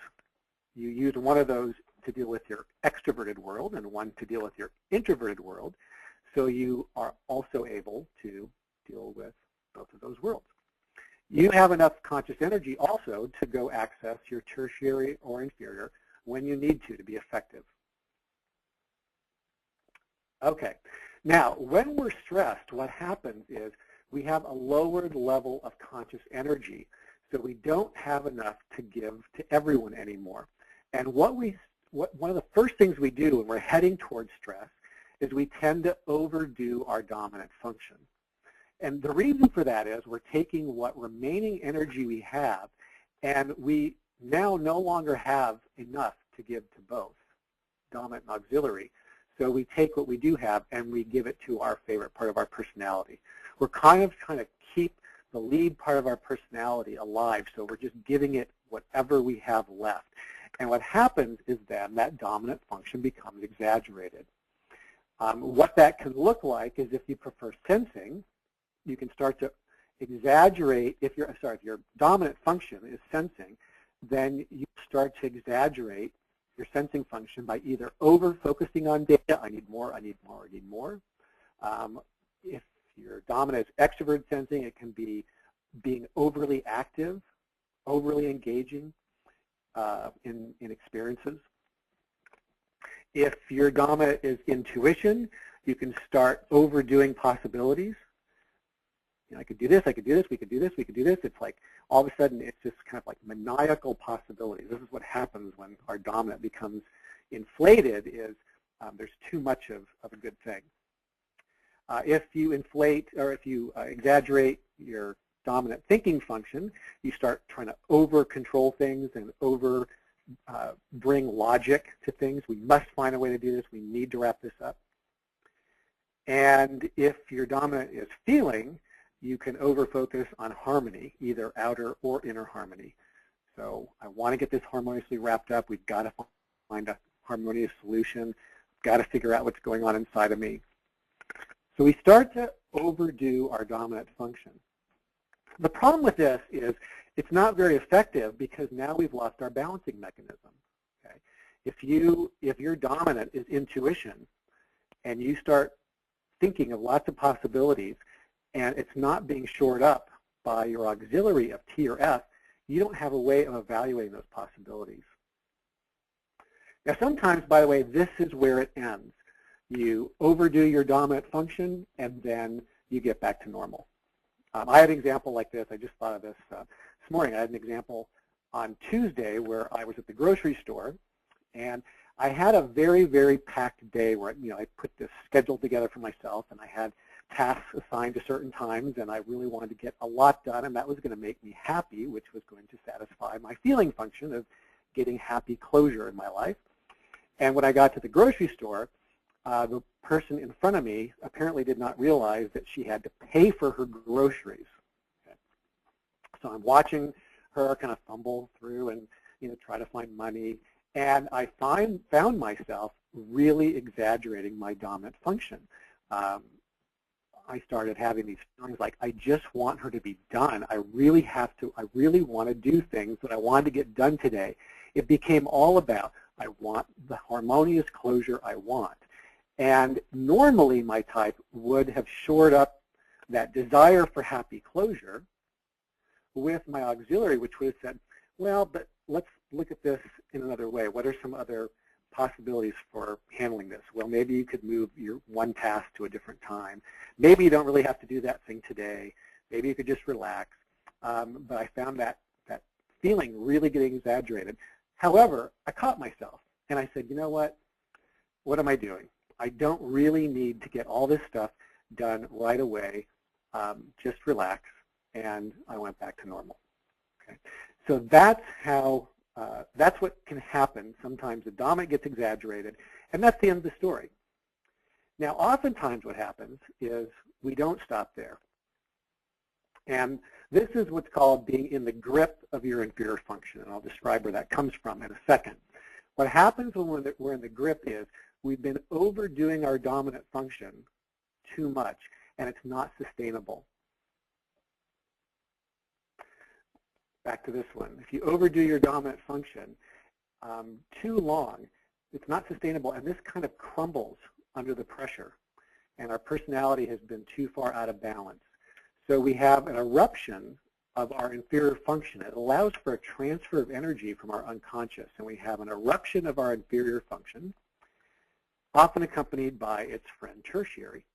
you used one of those to deal with your extroverted world and one to deal with your introverted world, so you are also able to deal with both of those worlds. You have enough conscious energy also to go access your tertiary or inferior when you need to be effective. Okay, now when we're stressed, what happens is we have a lowered level of conscious energy, so we don't have enough to give to everyone anymore. And one of the first things we do when we're heading towards stress is we tend to overdo our dominant function. And the reason for that is we're taking what remaining energy we have, and we now no longer have enough to give to both, dominant and auxiliary. So we take what we do have and we give it to our favorite part of our personality. We're kind of trying to keep the lead part of our personality alive, so we're just giving it whatever we have left. And what happens is then that dominant function becomes exaggerated. What that can look like is, if you prefer sensing, you can start to exaggerate. If your dominant function is sensing, then you start to exaggerate your sensing function by either over-focusing on data, I need more, I need more, I need more. If your dominant is extrovert sensing, it can be being overly active, overly engaging in experiences. If your dominant is intuition, you can start overdoing possibilities. You know, I could do this, I could do this, we could do this, we could do this. It's like all of a sudden it's just kind of like maniacal possibilities. This is what happens when our dominant becomes inflated, is there's too much of a good thing. If you inflate, or if you exaggerate your dominant thinking function, you start trying to over-control things and bring logic to things. We must find a way to do this. We need to wrap this up. And if your dominant is feeling, you can over-focus on harmony, either outer or inner harmony. So I want to get this harmoniously wrapped up. We've got to find a harmonious solution. We've got to figure out what's going on inside of me. So we start to overdo our dominant function. The problem with this is it's not very effective, because now we've lost our balancing mechanism. Okay? If your dominant is intuition and you start thinking of lots of possibilities and it's not being shored up by your auxiliary of T or F, you don't have a way of evaluating those possibilities. Now sometimes, by the way, this is where it ends. You overdo your dominant function and then you get back to normal. I had an example like this. I just thought of this this morning. I had an example on Tuesday where I was at the grocery store, and I had a very, very packed day where, you know, I put this schedule together for myself, and I had tasks assigned to certain times, and I really wanted to get a lot done, and that was going to make me happy, which was going to satisfy my feeling function of getting happy closure in my life. And when I got to the grocery store, the person in front of me apparently did not realize that she had to pay for her groceries. Okay. So I'm watching her kind of fumble through and try to find money, and I found myself really exaggerating my dominant function. I started having these feelings like, I just want her to be done. I really want to do things that I wanted to get done today. It became all about, I want the harmonious closure I want. And normally my type would have shored up that desire for happy closure with my auxiliary, which would have said, well, but let's look at this in another way. What are some other possibilities for handling this? Well, maybe you could move your one task to a different time. Maybe you don't really have to do that thing today. Maybe you could just relax. But I found that feeling really getting exaggerated. However, I caught myself, and I said, you know what? What am I doing? I don't really need to get all this stuff done right away. Just relax, and I went back to normal. Okay. So that's how. That's what can happen. Sometimes the dominant gets exaggerated, and that's the end of the story. Now, oftentimes what happens is we don't stop there. And this is what's called being in the grip of your inferior function, and I'll describe where that comes from in a second. What happens when we're in the grip is we've been overdoing our dominant function too much, and it's not sustainable. Back to this one. If you overdo your dominant function too long, it's not sustainable, and this kind of crumbles under the pressure, and our personality has been too far out of balance. So we have an eruption of our inferior function. It allows for a transfer of energy from our unconscious, and we have an eruption of our inferior function, often accompanied by its friend tertiary.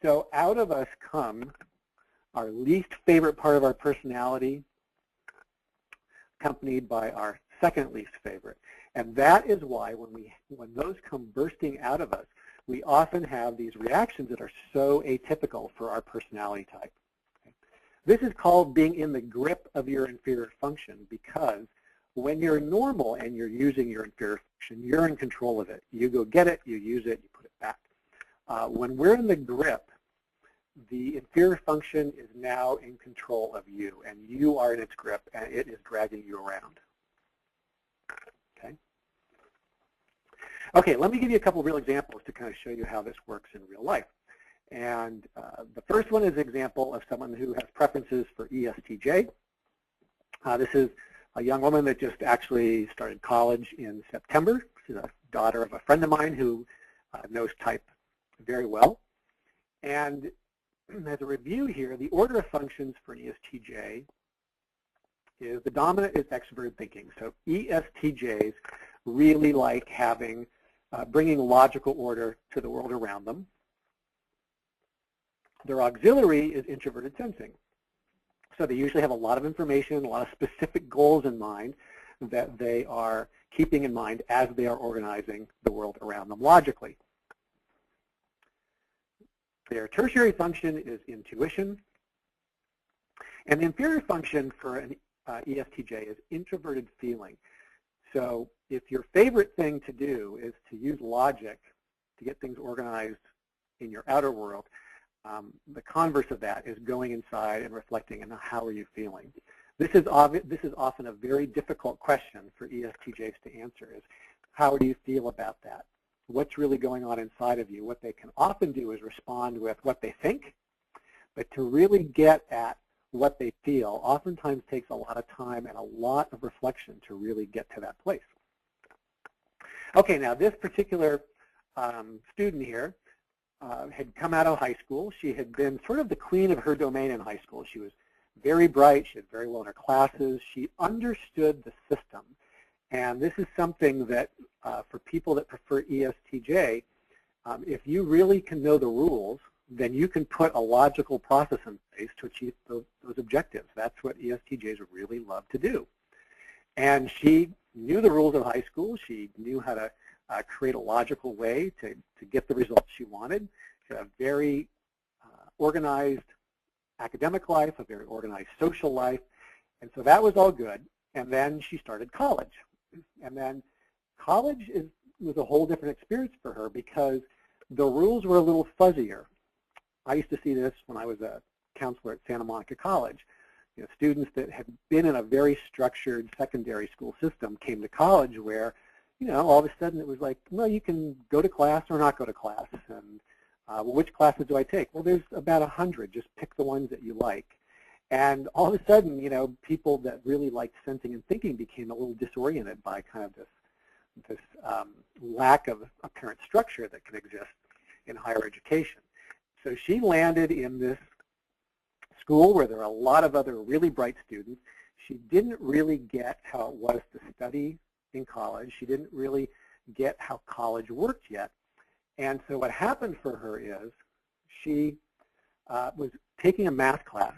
So out of us come our least favorite part of our personality, accompanied by our second least favorite. And that is why when those come bursting out of us, we often have these reactions that are so atypical for our personality type. Okay. This is called being in the grip of your inferior function, because when you're normal and you're using your inferior function, you're in control of it. You go get it, you use it, you put it back. When we're in the grip, the inferior function is now in control of you, and you are in its grip, and it is dragging you around. Okay. Okay, let me give you a couple of real examples to kind of show you how this works in real life. And the first one is an example of someone who has preferences for ESTJ. This is a young woman that just actually started college in September. She's a daughter of a friend of mine who knows type very well. And as a review here, the order of functions for an ESTJ is the dominant is extroverted thinking. So ESTJs really like having, bringing logical order to the world around them. Their auxiliary is introverted sensing. So they usually have a lot of information, a lot of specific goals in mind that they are keeping in mind as they are organizing the world around them logically. Their tertiary function is intuition. And the inferior function for an ESTJ is introverted feeling. So if your favorite thing to do is to use logic to get things organized in your outer world, the converse of that is going inside and reflecting on how are you feeling. This is often a very difficult question for ESTJs to answer, is how do you feel about that? What's really going on inside of you? What they can often do is respond with what they think, but to really get at what they feel oftentimes takes a lot of time and a lot of reflection to really get to that place. Okay, now this particular student here had come out of high school. She had been sort of the queen of her domain in high school. She was very bright. She did very well in her classes. She understood the system. And this is something that for people that prefer ESTJ, if you really can know the rules, then you can put a logical process in place to achieve those objectives. That's what ESTJs really love to do. And she knew the rules of high school. She knew how to create a logical way to get the results she wanted. She had a very organized academic life, a very organized social life, and so that was all good. And then she started college. And then college was a whole different experience for her because the rules were a little fuzzier. I used to see this when I was a counselor at Santa Monica College. You know, students that had been in a very structured secondary school system came to college where, you know, all of a sudden it was like, well, you can go to class or not go to class. And well, which classes do I take? Well, there's about 100. Just pick the ones that you like. And all of a sudden, you know, people that really liked sensing and thinking became a little disoriented by kind of this lack of apparent structure that can exist in higher education. So she landed in this school where there are a lot of other really bright students. She didn't really get how it was to study in college. She didn't really get how college worked yet. And so what happened for her is she was taking a math class,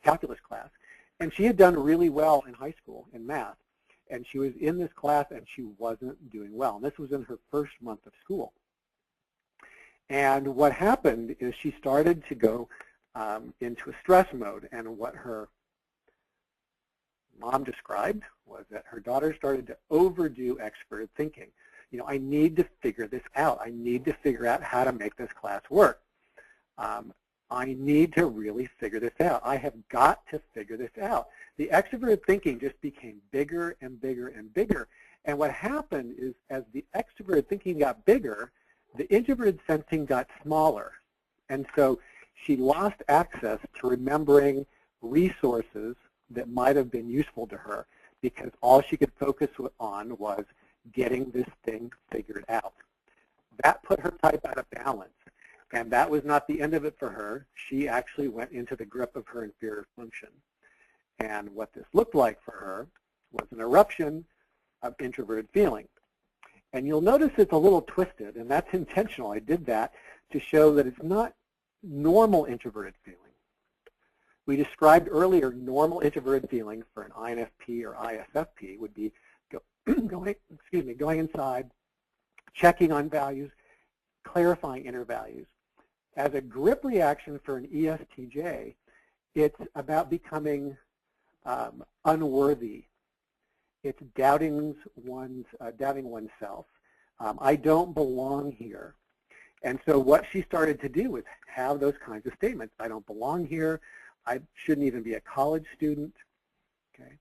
calculus class, and she had done really well in high school in math. And she was in this class and she wasn't doing well. And this was in her first month of school. And what happened is she started to go into a stress mode. And what her mom described was that her daughter started to overdo extroverted thinking. You know, I need to figure this out. I need to figure out how to make this class work. I need to really figure this out. I have got to figure this out. The extroverted thinking just became bigger and bigger and bigger. And what happened is as the extroverted thinking got bigger, the introverted sensing got smaller. And so she lost access to remembering resources that might have been useful to her because all she could focus on was getting this thing figured out. That put her type out of balance. And that was not the end of it for her. She actually went into the grip of her inferior function. And what this looked like for her was an eruption of introverted feeling. And you'll notice it's a little twisted, and that's intentional. I did that to show that it's not normal introverted feeling. We described earlier normal introverted feeling for an INFP or ISFP would be going inside, checking on values, clarifying inner values. As a grip reaction for an ESTJ, it's about becoming unworthy. It's doubting oneself. I don't belong here. And so what she started to do was have those kinds of statements. I don't belong here. I shouldn't even be a college student. Okay.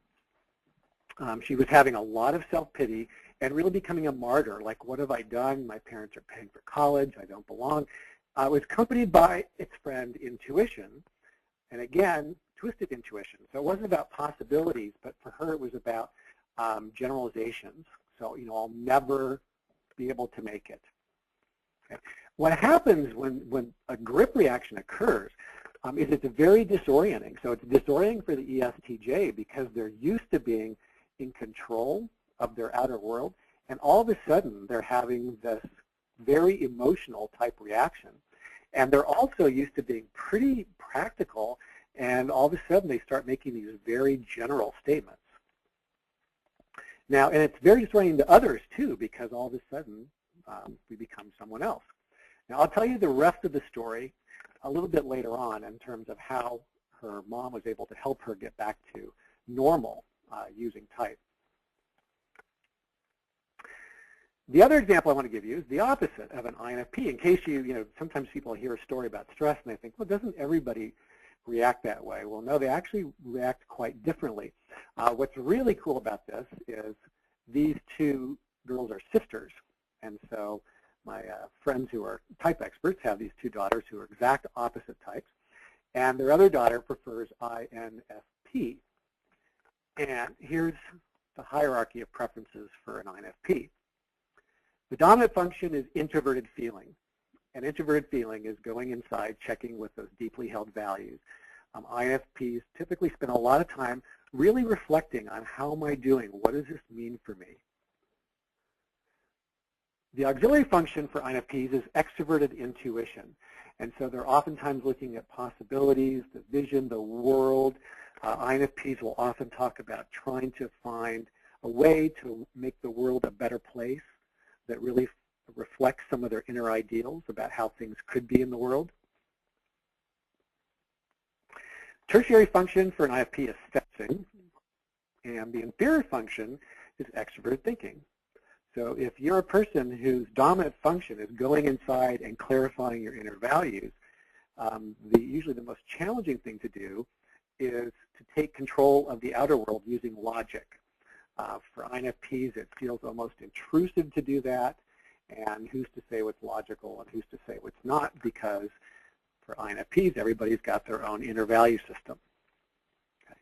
She was having a lot of self-pity and really becoming a martyr, like, what have I done? My parents are paying for college. I don't belong. It was accompanied by its friend, intuition, and again, twisted intuition. So it wasn't about possibilities, but for her it was about generalizations. So, you know, I'll never be able to make it. Okay. What happens when a grip reaction occurs is it's very disorienting. So it's disorienting for the ESTJ because they're used to being in control of their outer world, and all of a sudden they're having this very emotional type reaction. And they're also used to being pretty practical, and all of a sudden they start making these very general statements. Now, and it's very disorienting to others too, because all of a sudden we become someone else. Now, I'll tell you the rest of the story a little bit later on in terms of how her mom was able to help her get back to normal using type. The other example I want to give you is the opposite of an INFP. In case you know, sometimes people hear a story about stress and they think, well, doesn't everybody react that way? Well, no, they actually react quite differently. What's really cool about this is these two girls are sisters. And so my friends who are type experts have these two daughters who are exact opposite types. And their other daughter prefers INFP. And here's the hierarchy of preferences for an INFP. The dominant function is introverted feeling. And introverted feeling is going inside, checking with those deeply held values. INFPs typically spend a lot of time really reflecting on how am I doing? What does this mean for me? The auxiliary function for INFPs is extroverted intuition. And so they're oftentimes looking at possibilities, the vision, the world. INFPs will often talk about trying to find a way to make the world a better place that really reflects some of their inner ideals about how things could be in the world. tertiary function for an INFP is sensing, and the inferior function is extroverted thinking. So if you're a person whose dominant function is going inside and clarifying your inner values, usually the most challenging thing to do is to take control of the outer world using logic. For INFPs, it feels almost intrusive to do that, and who's to say what's logical and who's to say what's not, because for INFPs, everybody's got their own inner value system. Okay.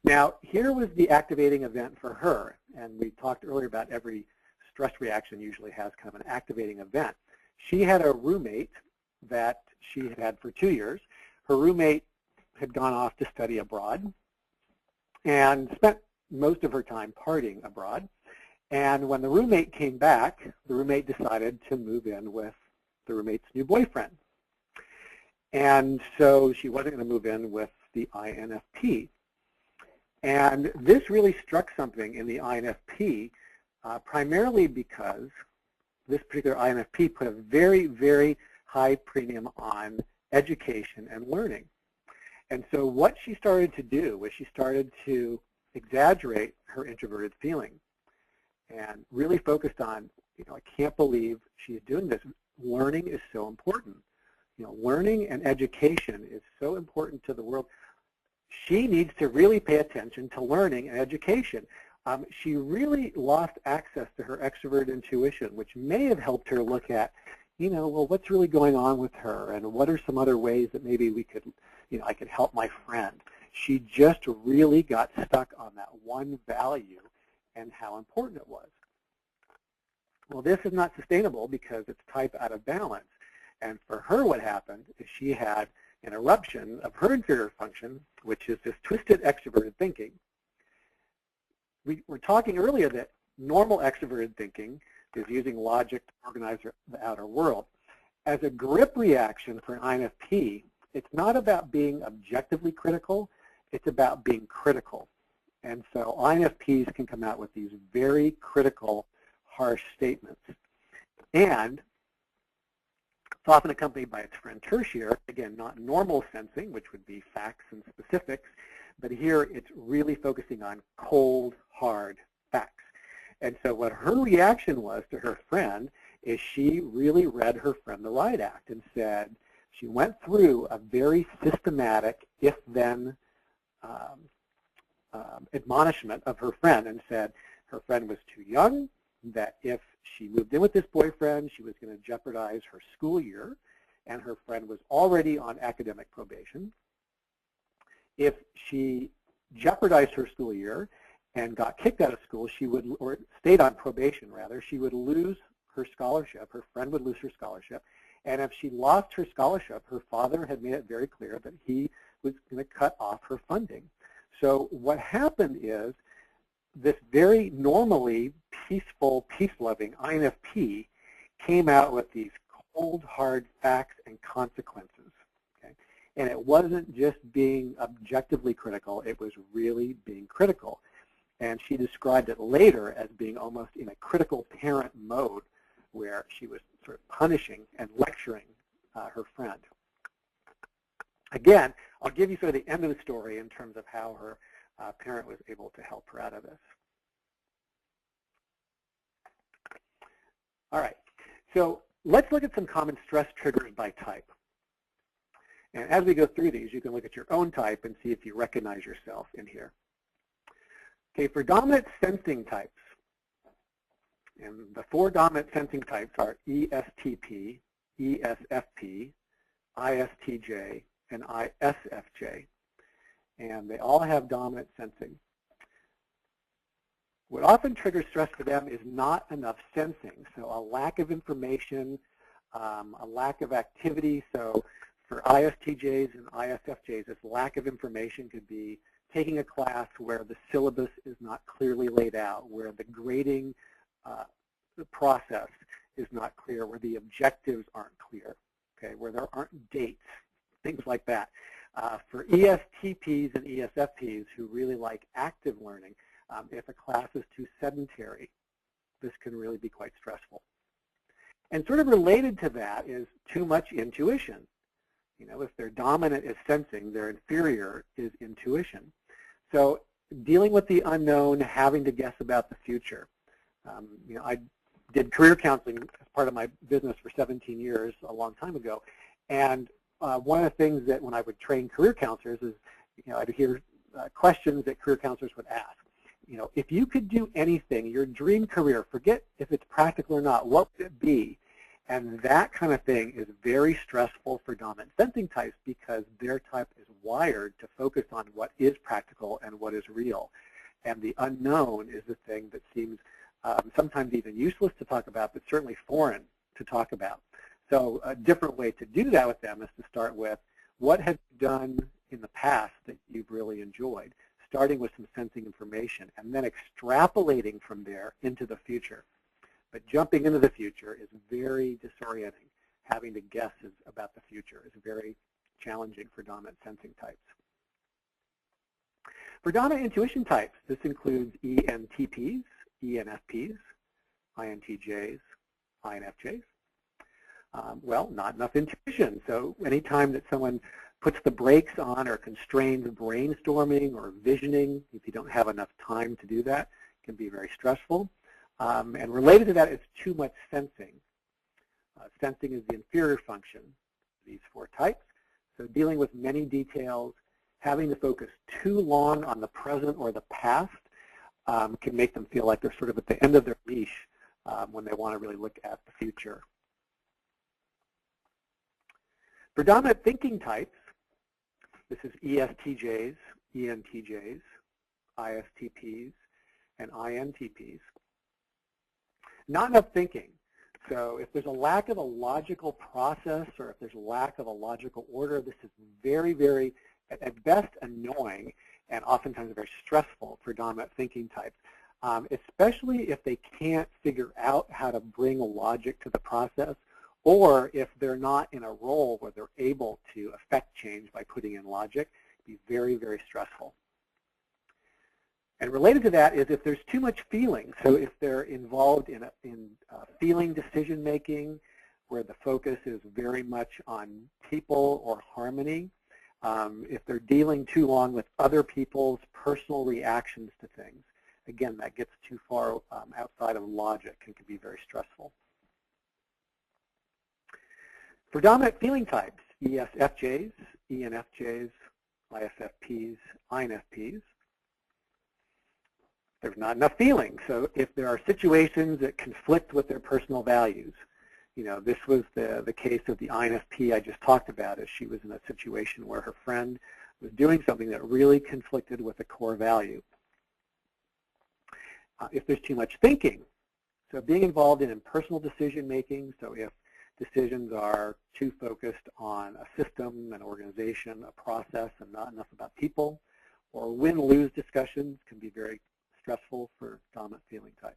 Now, here was the activating event for her, and we talked earlier about every stress reaction usually has kind of an activating event. She had a roommate that she had had for 2 years. Her roommate had gone off to study abroad and spent most of her time partying abroad. And when the roommate came back, the roommate decided to move in with the roommate's new boyfriend. And so she wasn't going to move in with the INFP. And this really struck something in the INFP, primarily because this particular INFP put a very, very high premium on education and learning. And so what she started to do was she started to exaggerate her introverted feeling and really focused on, I can't believe she's doing this. Learning is so important. Learning and education is so important to the world. She needs to really pay attention to learning and education. She really lost access to her extrovert intuition, which may have helped her look at, well, what's really going on with her, and what are some other ways that maybe we could, I could help my friend. She just really got stuck on that one value and how important it was. Well, this is not sustainable because it's type out of balance. And for her, what happened is she had an eruption of her inferior function, which is this twisted extroverted thinking. We were talking earlier that normal extroverted thinking is using logic to organize the outer world. As a grip reaction for an INFP, it's not about being objectively critical, it's about being critical. And so INFPs can come out with these very critical, harsh statements. And it's often accompanied by its friend tertiary, again, not normal sensing, which would be facts and specifics, but here it's really focusing on cold, hard facts. And so what her reaction was to her friend is she really read her friend the riot act and said, she went through a very systematic if-then admonishment of her friend and said her friend was too young, that if she moved in with this boyfriend, she was going to jeopardize her school year, and her friend was already on academic probation. If she jeopardized her school year and got kicked out of school, she would, or stayed on probation rather, she would lose her scholarship, her friend would lose her scholarship, and if she lost her scholarship, her father had made it very clear that he was going to cut off her funding. So what happened is this very normally peaceful, peace-loving INFP came out with these cold, hard facts and consequences. Okay? And it wasn't just being objectively critical, it was really being critical. And she described it later as being almost in a critical parent mode where she was sort of punishing and lecturing her friend. Again, I'll give you sort of the end of the story in terms of how her parent was able to help her out of this. All right, so let's look at some common stress triggers by type. And as we go through these, you can look at your own type and see if you recognize yourself in here. Okay, for dominant sensing types, and the 4 dominant sensing types are ESTP, ESFP, ISTJ, and ISFJ. And they all have dominant sensing. What often triggers stress for them is not enough sensing. So a lack of information, a lack of activity. So for ISTJs and ISFJs, this lack of information could be taking a class where the syllabus is not clearly laid out, where the grading the process is not clear, where the objectives aren't clear, okay, where there aren't dates, things like that. For ESTPs and ESFPs who really like active learning, if a class is too sedentary, this can really be quite stressful. And sort of related to that is too much intuition. If their dominant is sensing, their inferior is intuition. So dealing with the unknown, having to guess about the future. I did career counseling as part of my business for 17 years, a long time ago. And one of the things that when I would train career counselors is, I'd hear questions that career counselors would ask. If you could do anything, your dream career, forget if it's practical or not, what would it be? And that kind of thing is very stressful for dominant sensing types because their type is wired to focus on what is practical and what is real. And the unknown is the thing that seems sometimes even useless to talk about, but certainly foreign to talk about. So a different way to do that with them is to start with, what have you done in the past that you've really enjoyed? Starting with some sensing information and then extrapolating from there into the future. But jumping into the future is very disorienting. Having to guess about the future is very challenging for dominant sensing types. For dominant intuition types, this includes ENTPs, ENFPs, INTJs, INFJs. Well, not enough intuition. So anytime that someone puts the brakes on or constrains brainstorming or visioning, if you don't have enough time to do that, it can be very stressful. And related to that is too much sensing. Sensing is the inferior function of these four types. So dealing with many details, having to focus too long on the present or the past can make them feel like they're sort of at the end of their leash when they want to really look at the future. For dominant thinking types, this is ESTJs, ENTJs, ISTPs, and INTPs. Not enough thinking. So if there's a lack of a logical process or if there's a lack of a logical order, this is very, very, at best, annoying and oftentimes very stressful for dominant thinking types, especially if they can't figure out how to bring logic to the process or if they're not in a role where they're able to affect change by putting in logic. It'd be very, very stressful. And related to that is if there's too much feeling, so if they're involved in feeling decision-making where the focus is very much on people or harmony, if they're dealing too long with other people's personal reactions to things, again, that gets too far outside of logic and can be very stressful. For dominant feeling types, ESFJs, ENFJs, ISFPs, INFPs, there's not enough feeling. So if there are situations that conflict with their personal values, this was the case of the INFP I just talked about, as she was in a situation where her friend was doing something that really conflicted with a core value. If there's too much thinking, so being involved in personal decision making, so if decisions are too focused on a system, an organization, a process, and not enough about people, or win-lose discussions can be very stressful for dominant feeling types.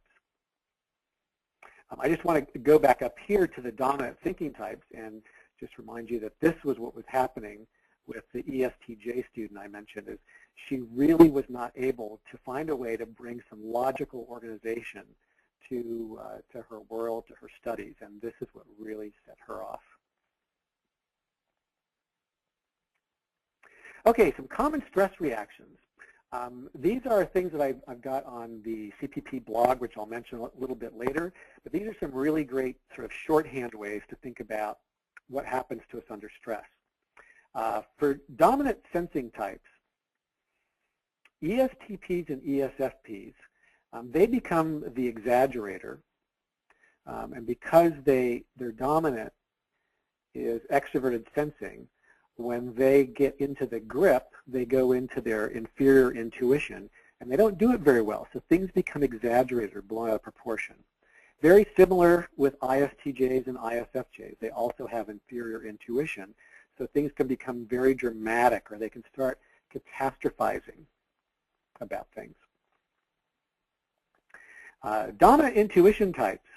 I just want to go back up here to the dominant thinking types and just remind you that this was what was happening with the ESTJ student I mentioned, is she really was not able to find a way to bring some logical organization to her world, to her studies, and this is what really set her off. Okay, some common stress reactions. These are things that I've got on the CPP blog, which I'll mention a little bit later, but these are some really great sort of shorthand ways to think about what happens to us under stress. For dominant sensing types, ESTPs and ESFPs, they become the exaggerator, and because their dominant is extroverted sensing, when they get into the grip, they go into their inferior intuition, and they don't do it very well. So things become exaggerated or blown out of proportion. Very similar with ISTJs and ISFJs. They also have inferior intuition, so things can become very dramatic, or they can start catastrophizing about things. Dominant intuition types,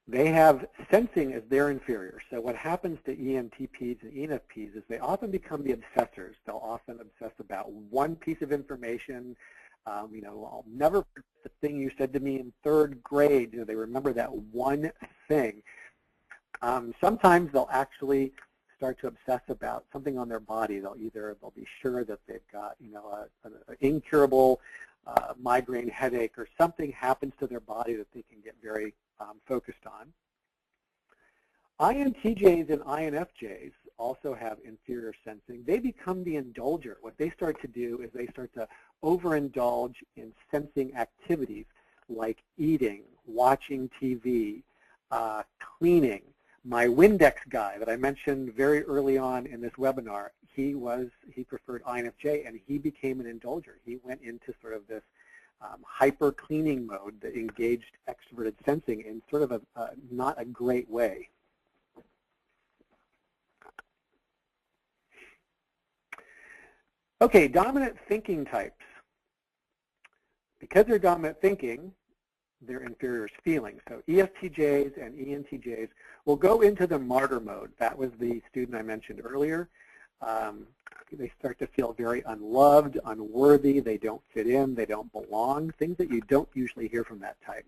they have sensing as their inferior. So what happens to ENTPs and ENFPs is they often become the obsessors. They'll often obsess about one piece of information. I'll never forget the thing you said to me in 3rd grade. They remember that one thing. Sometimes they'll actually start to obsess about something on their body. They'll be sure that they've got, an incurable migraine headache, or something happens to their body that they can get very focused on. INTJs and INFJs also have inferior sensing. They become the indulger. What they start to do is they start to overindulge in sensing activities like eating, watching TV, cleaning. My Windex guy that I mentioned very early on in this webinar, he preferred INFJ, and he became an indulger. He went into sort of this hyper cleaning mode that engaged extroverted sensing in sort of not a great way. Okay, dominant thinking types. Because they're dominant thinking, their inferior feelings. So ESTJs and ENTJs will go into the martyr mode. That was the student I mentioned earlier. They start to feel very unloved, unworthy, they don't fit in, they don't belong, things that you don't usually hear from that type.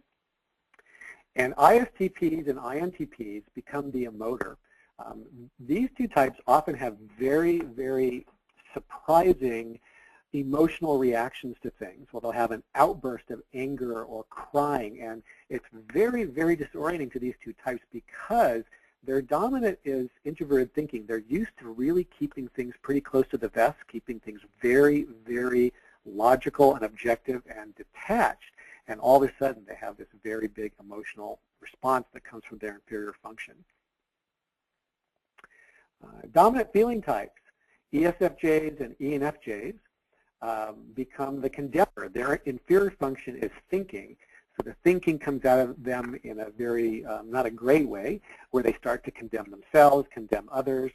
And ISTPs and INTPs become the emoter. These two types often have very, very surprising emotional reactions to things. Well, they'll have an outburst of anger or crying, and it's very, very disorienting to these two types because their dominant is introverted thinking. They're used to really keeping things pretty close to the vest, keeping things very, very logical and objective and detached, and all of a sudden they have this very big emotional response that comes from their inferior function. Dominant feeling types, ESFJs and ENFJs, become the condemner. Their inferior function is thinking, so the thinking comes out of them in a very, not a great way, where they start to condemn themselves, condemn others.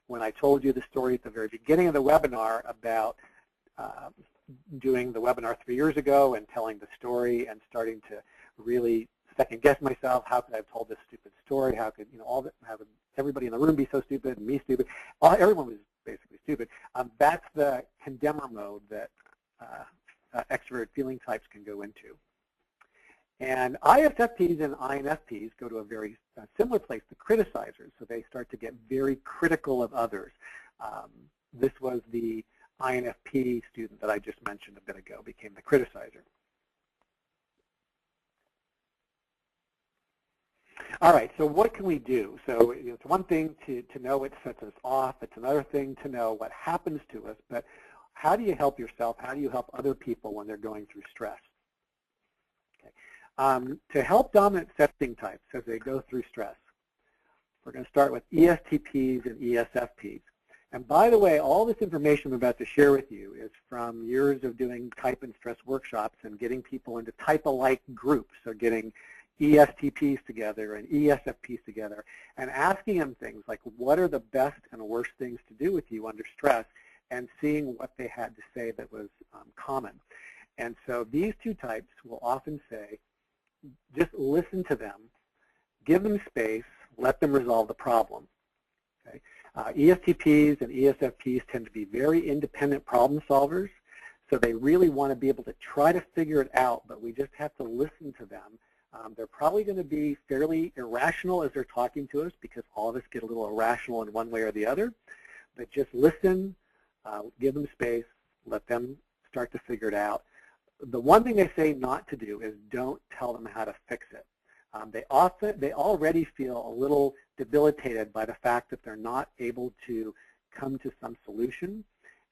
When I told you the story at the very beginning of the webinar about doing the webinar 3 years ago and telling the story and starting to really second guess myself, how could I have told this stupid story? How could, have everybody in the room be so stupid and me stupid? Everyone was basically stupid. That's the condemner mode that extroverted feeling types can go into. And ISFPs and INFPs go to a very similar place, the criticizers. So they start to get very critical of others. This was the INFP student that I just mentioned a bit ago, became the criticizer. All right, so what can we do? So it's one thing to know what sets us off. It's another thing to know what happens to us. But how do you help yourself? How do you help other people when they're going through stress? Okay. To help dominant sensing types as they go through stress, we're going to start with ESTPs and ESFPs. And by the way, all this information I'm about to share with you is from years of doing type and stress workshops and getting people into type-alike groups, so getting ESTPs together and ESFPs together and asking them things like, what are the best and worst things to do with you under stress, and seeing what they had to say that was common. And so these two types will often say, just listen to them, give them space, let them resolve the problem. Okay? ESTPs and ESFPs tend to be very independent problem solvers, so they really want to be able to try to figure it out, but we just have to listen to them. They're probably going to be fairly irrational as they're talking to us, because all of us get a little irrational in one way or the other. But just listen, give them space, let them start to figure it out. The one thing they say not to do is don't tell them how to fix it. They already feel a little debilitated by the fact that they're not able to come to some solution.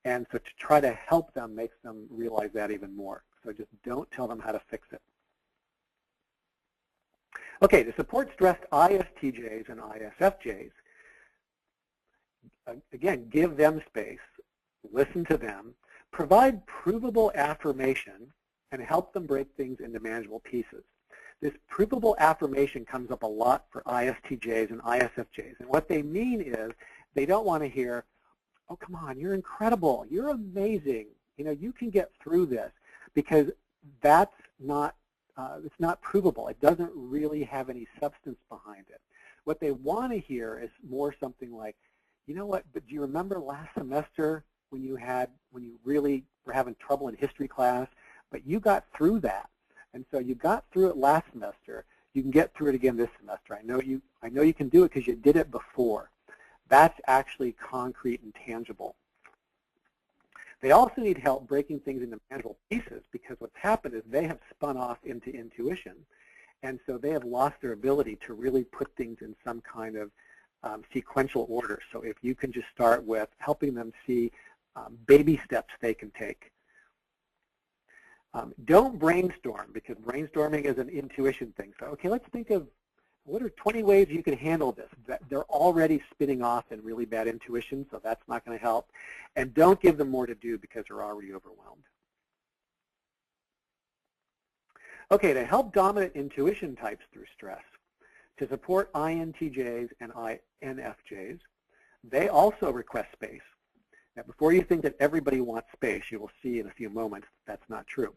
And so to try to help them makes them realize that even more. So just don't tell them how to fix it. Okay, to support stressed ISTJs and ISFJs, again, give them space, listen to them, provide provable affirmation, and help them break things into manageable pieces. This provable affirmation comes up a lot for ISTJs and ISFJs, and what they mean is they don't want to hear, oh, come on, you're incredible, you're amazing, you can get through this, because that's not it's not provable. It doesn't really have any substance behind it. What they want to hear is more something like, you know what, but do you remember last semester when you really were having trouble in history class, but you got through that. And so you got through it last semester. You can get through it again this semester. I know you can do it because you did it before. That's actually concrete and tangible. They also need help breaking things into manageable pieces because what's happened is they have spun off into intuition, and so they have lost their ability to really put things in some kind of sequential order. So if you can just start with helping them see baby steps they can take. Don't brainstorm, because brainstorming is an intuition thing. So okay, let's think of what are 20 ways you can handle this. They're already spinning off in really bad intuition, so that's not going to help. And don't give them more to do because they're already overwhelmed. Okay, to help dominant intuition types through stress, to support INTJs and INFJs, they also request space. Now, before you think that everybody wants space, you will see in a few moments that's not true.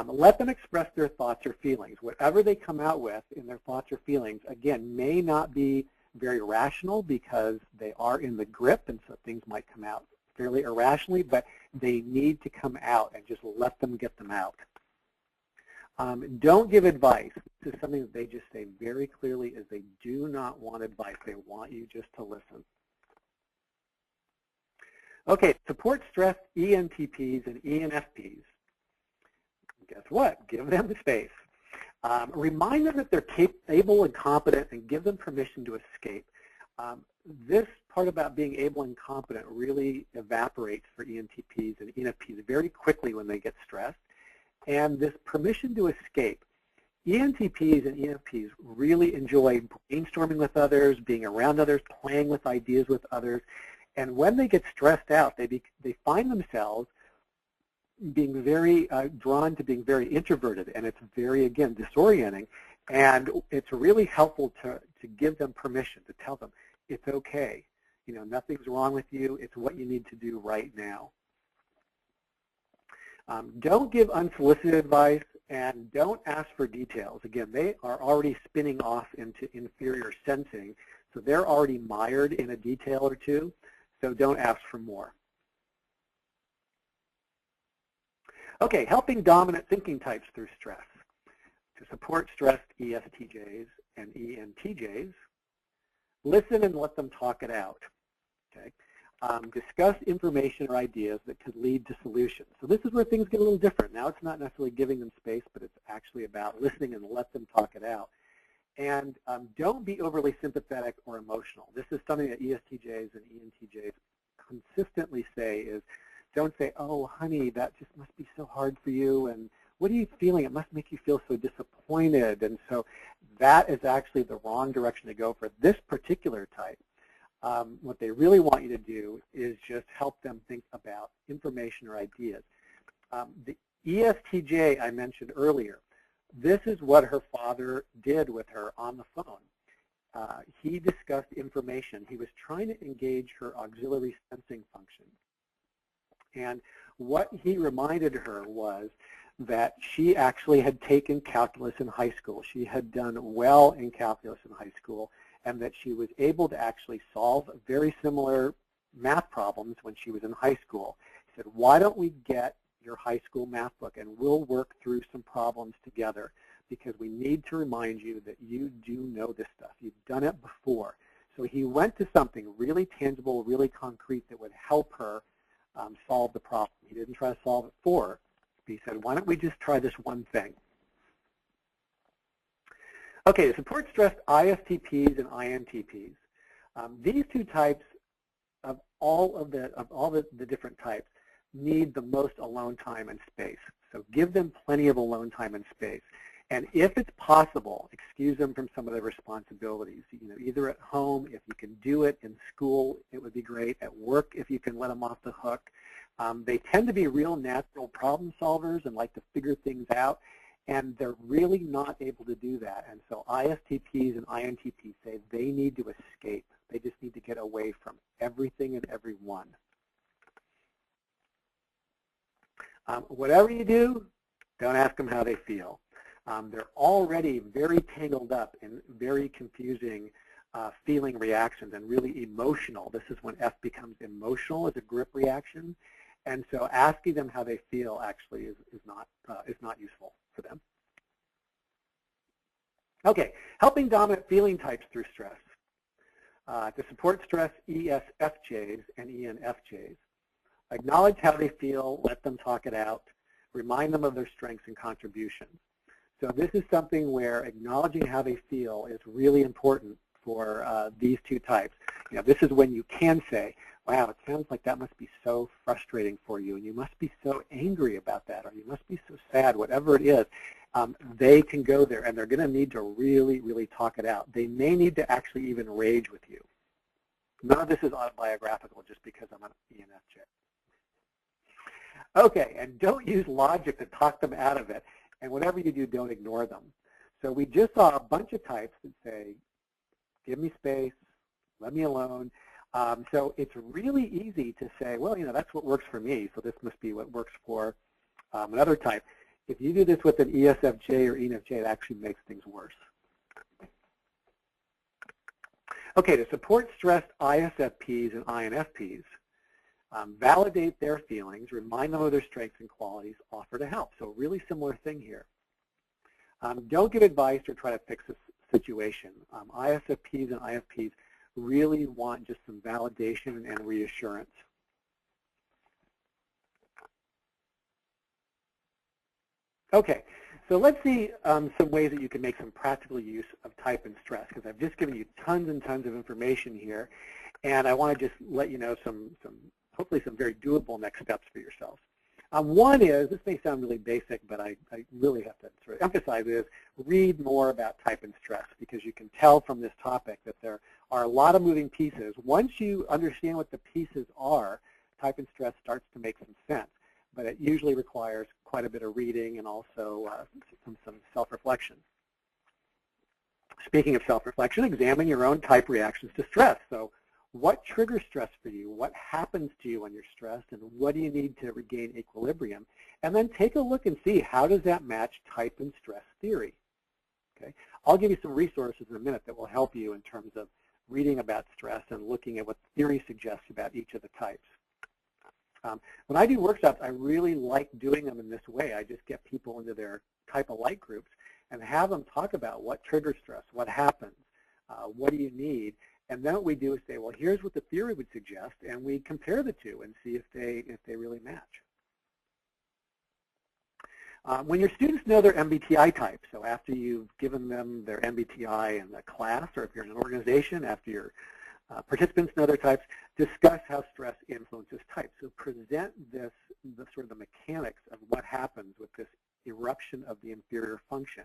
Let them express their thoughts or feelings. Whatever they come out with in their thoughts or feelings, again, may not be very rational because they are in the grip, and so things might come out fairly irrationally, but they need to come out, and just let them get them out. Don't give advice. This is something that they just say very clearly is they do not want advice. They want you just to listen. Okay, support stressed ENTPs and ENFPs. Guess what? Give them the space. Remind them that they're able and competent, and give them permission to escape. This part about being able and competent really evaporates for ENTPs and ENFPs very quickly when they get stressed. And this permission to escape, ENTPs and ENFPs really enjoy brainstorming with others, being around others, playing with ideas with others. And when they get stressed out, they find themselves being very drawn to being very introverted, and it's very, again, disorienting. And it's really helpful to give them permission, to tell them it's okay. You know, nothing's wrong with you. It's what you need to do right now. Don't give unsolicited advice, and don't ask for details. Again, they are already spinning off into inferior sensing, so they're already mired in a detail or two, so don't ask for more. Okay, helping dominant thinking types through stress. To support stressed ESTJs and ENTJs, listen and let them talk it out. Okay? Discuss information or ideas that could lead to solutions. So this is where things get a little different. Now it's not necessarily giving them space, but it's actually about listening and let them talk it out. And don't be overly sympathetic or emotional. This is something that ESTJs and ENTJs consistently say is, don't say, oh, honey, that just must be so hard for you, and what are you feeling? It must make you feel so disappointed. And so that is actually the wrong direction to go for this particular type. What they really want you to do is just help them think about information or ideas. The ESTJ I mentioned earlier, this is what her father did with her on the phone. He discussed information. He was trying to engage her auxiliary sensing function. And what he reminded her was that she actually had taken calculus in high school. She had done well in calculus in high school, and that she was able to actually solve very similar math problems when she was in high school. He said, why don't we get your high school math book and we'll work through some problems together, because we need to remind you that you do know this stuff. You've done it before. So he went to something really tangible, really concrete that would help her solve the problem. He didn't try to solve it for her. He said, why don't we just try this one thing? Okay, to support stressed ISTPs and INTPs, these two types of all of the different types need the most alone time and space. So give them plenty of alone time and space. And if it's possible, excuse them from some of their responsibilities. You know, either at home, if you can do it, in school, it would be great. At work, if you can let them off the hook. They tend to be real natural problem solvers and like to figure things out, and they're really not able to do that. And so ISTPs and INTPs say they need to escape. They just need to get away from everything and everyone. Whatever you do, don't ask them how they feel. They're already very tangled up in very confusing feeling reactions and really emotional. This is when F becomes emotional as a grip reaction. And so asking them how they feel actually is not useful for them. Okay, helping dominant feeling types through stress. To support stress, ESFJs and ENFJs. Acknowledge how they feel, let them talk it out, remind them of their strengths and contributions. So this is something where acknowledging how they feel is really important for these two types. You know, this is when you can say, wow, it sounds like that must be so frustrating for you, and you must be so angry about that, or you must be so sad, whatever it is. They can go there, and they're going to need to really, really talk it out. They may need to actually even rage with you. None of this is autobiographical just because I'm an ENFJ. Okay, and don't use logic to talk them out of it. And whatever you do, don't ignore them. So we just saw a bunch of types that say, give me space, let me alone. So it's really easy to say, well, you know, that's what works for me, so this must be what works for another type. If you do this with an ESFJ or ENFJ, it actually makes things worse. Okay, to support stressed ISFPs and INFPs, validate their feelings, remind them of their strengths and qualities, offer to help. So really similar thing here. Don't give advice or try to fix a situation. ISFPs and IFPs really want just some validation and reassurance. Okay, so let's see some ways that you can make some practical use of type and stress, because I've just given you tons and tons of information here, and I want to just let you know hopefully some very doable next steps for yourselves. One is, this may sound really basic, but I really have to sort of emphasize is, read more about type and stress, because you can tell from this topic that there are a lot of moving pieces. Once you understand what the pieces are, type and stress starts to make some sense, but it usually requires quite a bit of reading and also some self-reflection. Speaking of self-reflection, examine your own type reactions to stress. So what triggers stress for you? What happens to you when you're stressed? And what do you need to regain equilibrium? And then take a look and see, how does that match type and stress theory? Okay, I'll give you some resources in a minute that will help you in terms of reading about stress and looking at what theory suggests about each of the types. When I do workshops, I really like doing them in this way. I just get people into their type-alike groups and have them talk about what triggers stress, what happens, what do you need. And then what we do is say, well, here's what the theory would suggest, and we compare the two and see if they really match. When your students know their MBTI type, so after you've given them their MBTI in the class, or if you're in an organization, after your participants know their types, discuss how stress influences types. So present the sort of the mechanics of what happens with this eruption of the inferior function.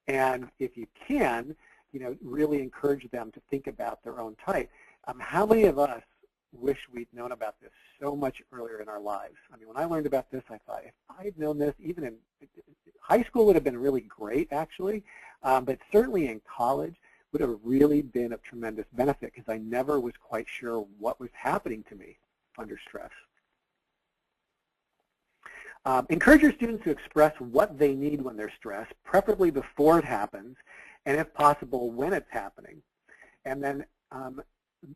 And if you can, you know, really encourage them to think about their own type. How many of us wish we'd known about this so much earlier in our lives? I mean, when I learned about this, I thought, if I'd known this, even in high school would have been really great, actually, but certainly in college would have really been of tremendous benefit, because I never was quite sure what was happening to me under stress. Encourage your students to express what they need when they're stressed, preferably before it happens, and if possible, when it's happening. And then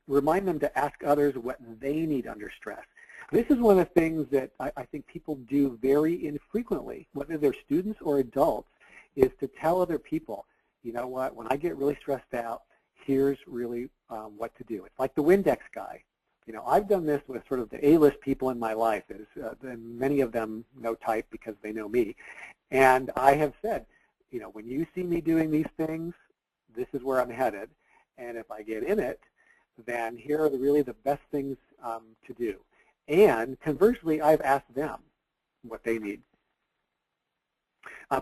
remind them to ask others what they need under stress. This is one of the things that I think people do very infrequently, whether they're students or adults, is to tell other people, you know what, when I get really stressed out, here's really what to do. It's like the Windex guy. You know, I've done this with sort of the A-list people in my life. And many of them know type because they know me. And I have said, you know, when you see me doing these things, this is where I'm headed. And if I get in it, then here are really the best things to do. And conversely, I've asked them what they need.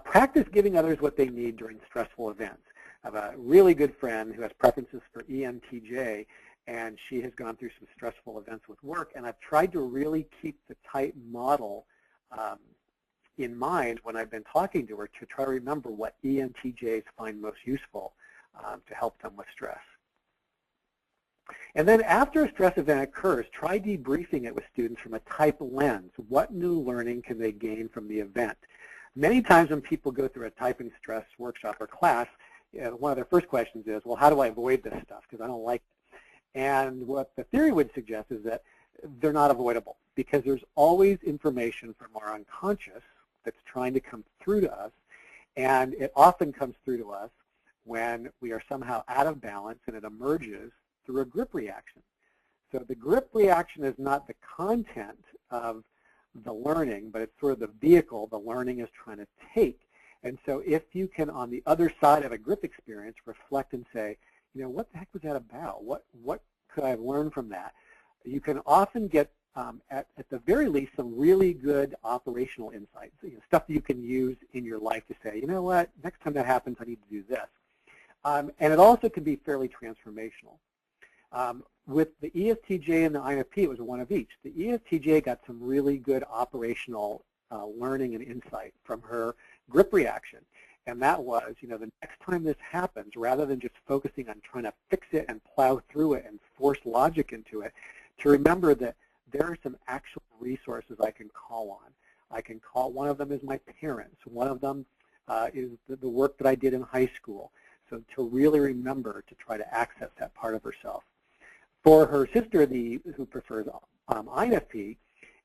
Practice giving others what they need during stressful events. I have a really good friend who has preferences for ENTJ, and she has gone through some stressful events with work, and I've tried to really keep the type model in mind when I've been talking to her, to try to remember what ENTJs find most useful to help them with stress. And then after a stress event occurs, try debriefing it with students from a type lens. What new learning can they gain from the event? Many times when people go through a type and stress workshop or class, one of their first questions is, well, how do I avoid this stuff, because I don't like it. And what the theory would suggest is that they're not avoidable, because there's always information from our unconscious that's trying to come through to us, and it often comes through to us when we are somehow out of balance, and it emerges through a grip reaction. So the grip reaction is not the content of the learning, but it's sort of the vehicle the learning is trying to take. And so if you can, on the other side of a grip experience, reflect and say, you know, what the heck was that about? What could I have learned from that? You can often get, at the very least, some really good operational insights, you know, stuff that you can use in your life to say, you know what, next time that happens, I need to do this. And it also can be fairly transformational. With the ESTJ and the INFP, it was one of each. The ESTJ got some really good operational learning and insight from her grip reaction. And that was, you know, the next time this happens, rather than just focusing on trying to fix it and plow through it and force logic into it, to remember that there are some actual resources I can call on. I can call, one of them is my parents. One of them is the work that I did in high school. So to really remember to try to access that part of herself. For her sister, who prefers INFP,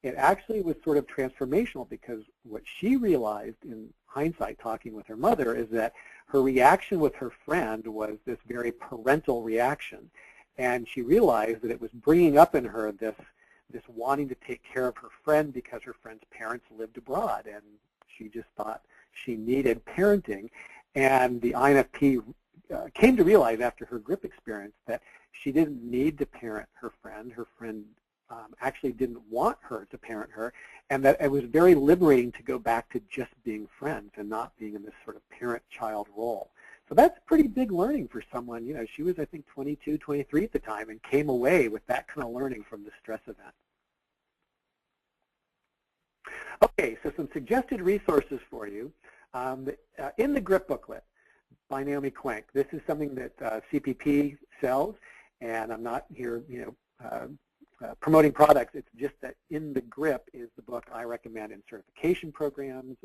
it actually was sort of transformational, because what she realized in hindsight talking with her mother is that her reaction with her friend was this very parental reaction. And she realized that it was bringing up in her this wanting to take care of her friend because her friend's parents lived abroad, and she just thought she needed parenting. And the INFP came to realize after her grip experience that she didn't need to parent her friend. Her friend actually didn't want her to parent her, and that it was very liberating to go back to just being friends and not being in this sort of parent-child role. So that's pretty big learning for someone. You know, she was, I think, 22, 23 at the time, and came away with that kind of learning from the stress event. Okay, so some suggested resources for you. In the grip booklet by Naomi Quank, this is something that CPP sells, and I'm not here, you know, promoting products. It's just that in the grip is the book I recommend in certification programs.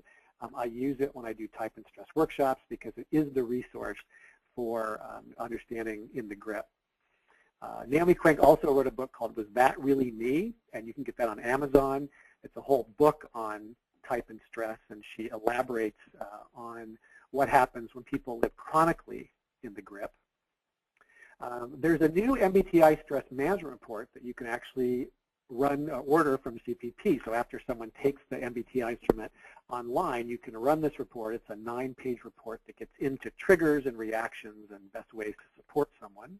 I use it when I do type and stress workshops because it is the resource for understanding in the grip. Naomi Quank also wrote a book called Was That Really Me? And you can get that on Amazon. It's a whole book on type and stress, and she elaborates on what happens when people live chronically in the grip. There's a new MBTI stress management report that you can actually order from CPP. So after someone takes the MBTI instrument online, you can run this report. It's a 9-page report that gets into triggers and reactions and best ways to support someone.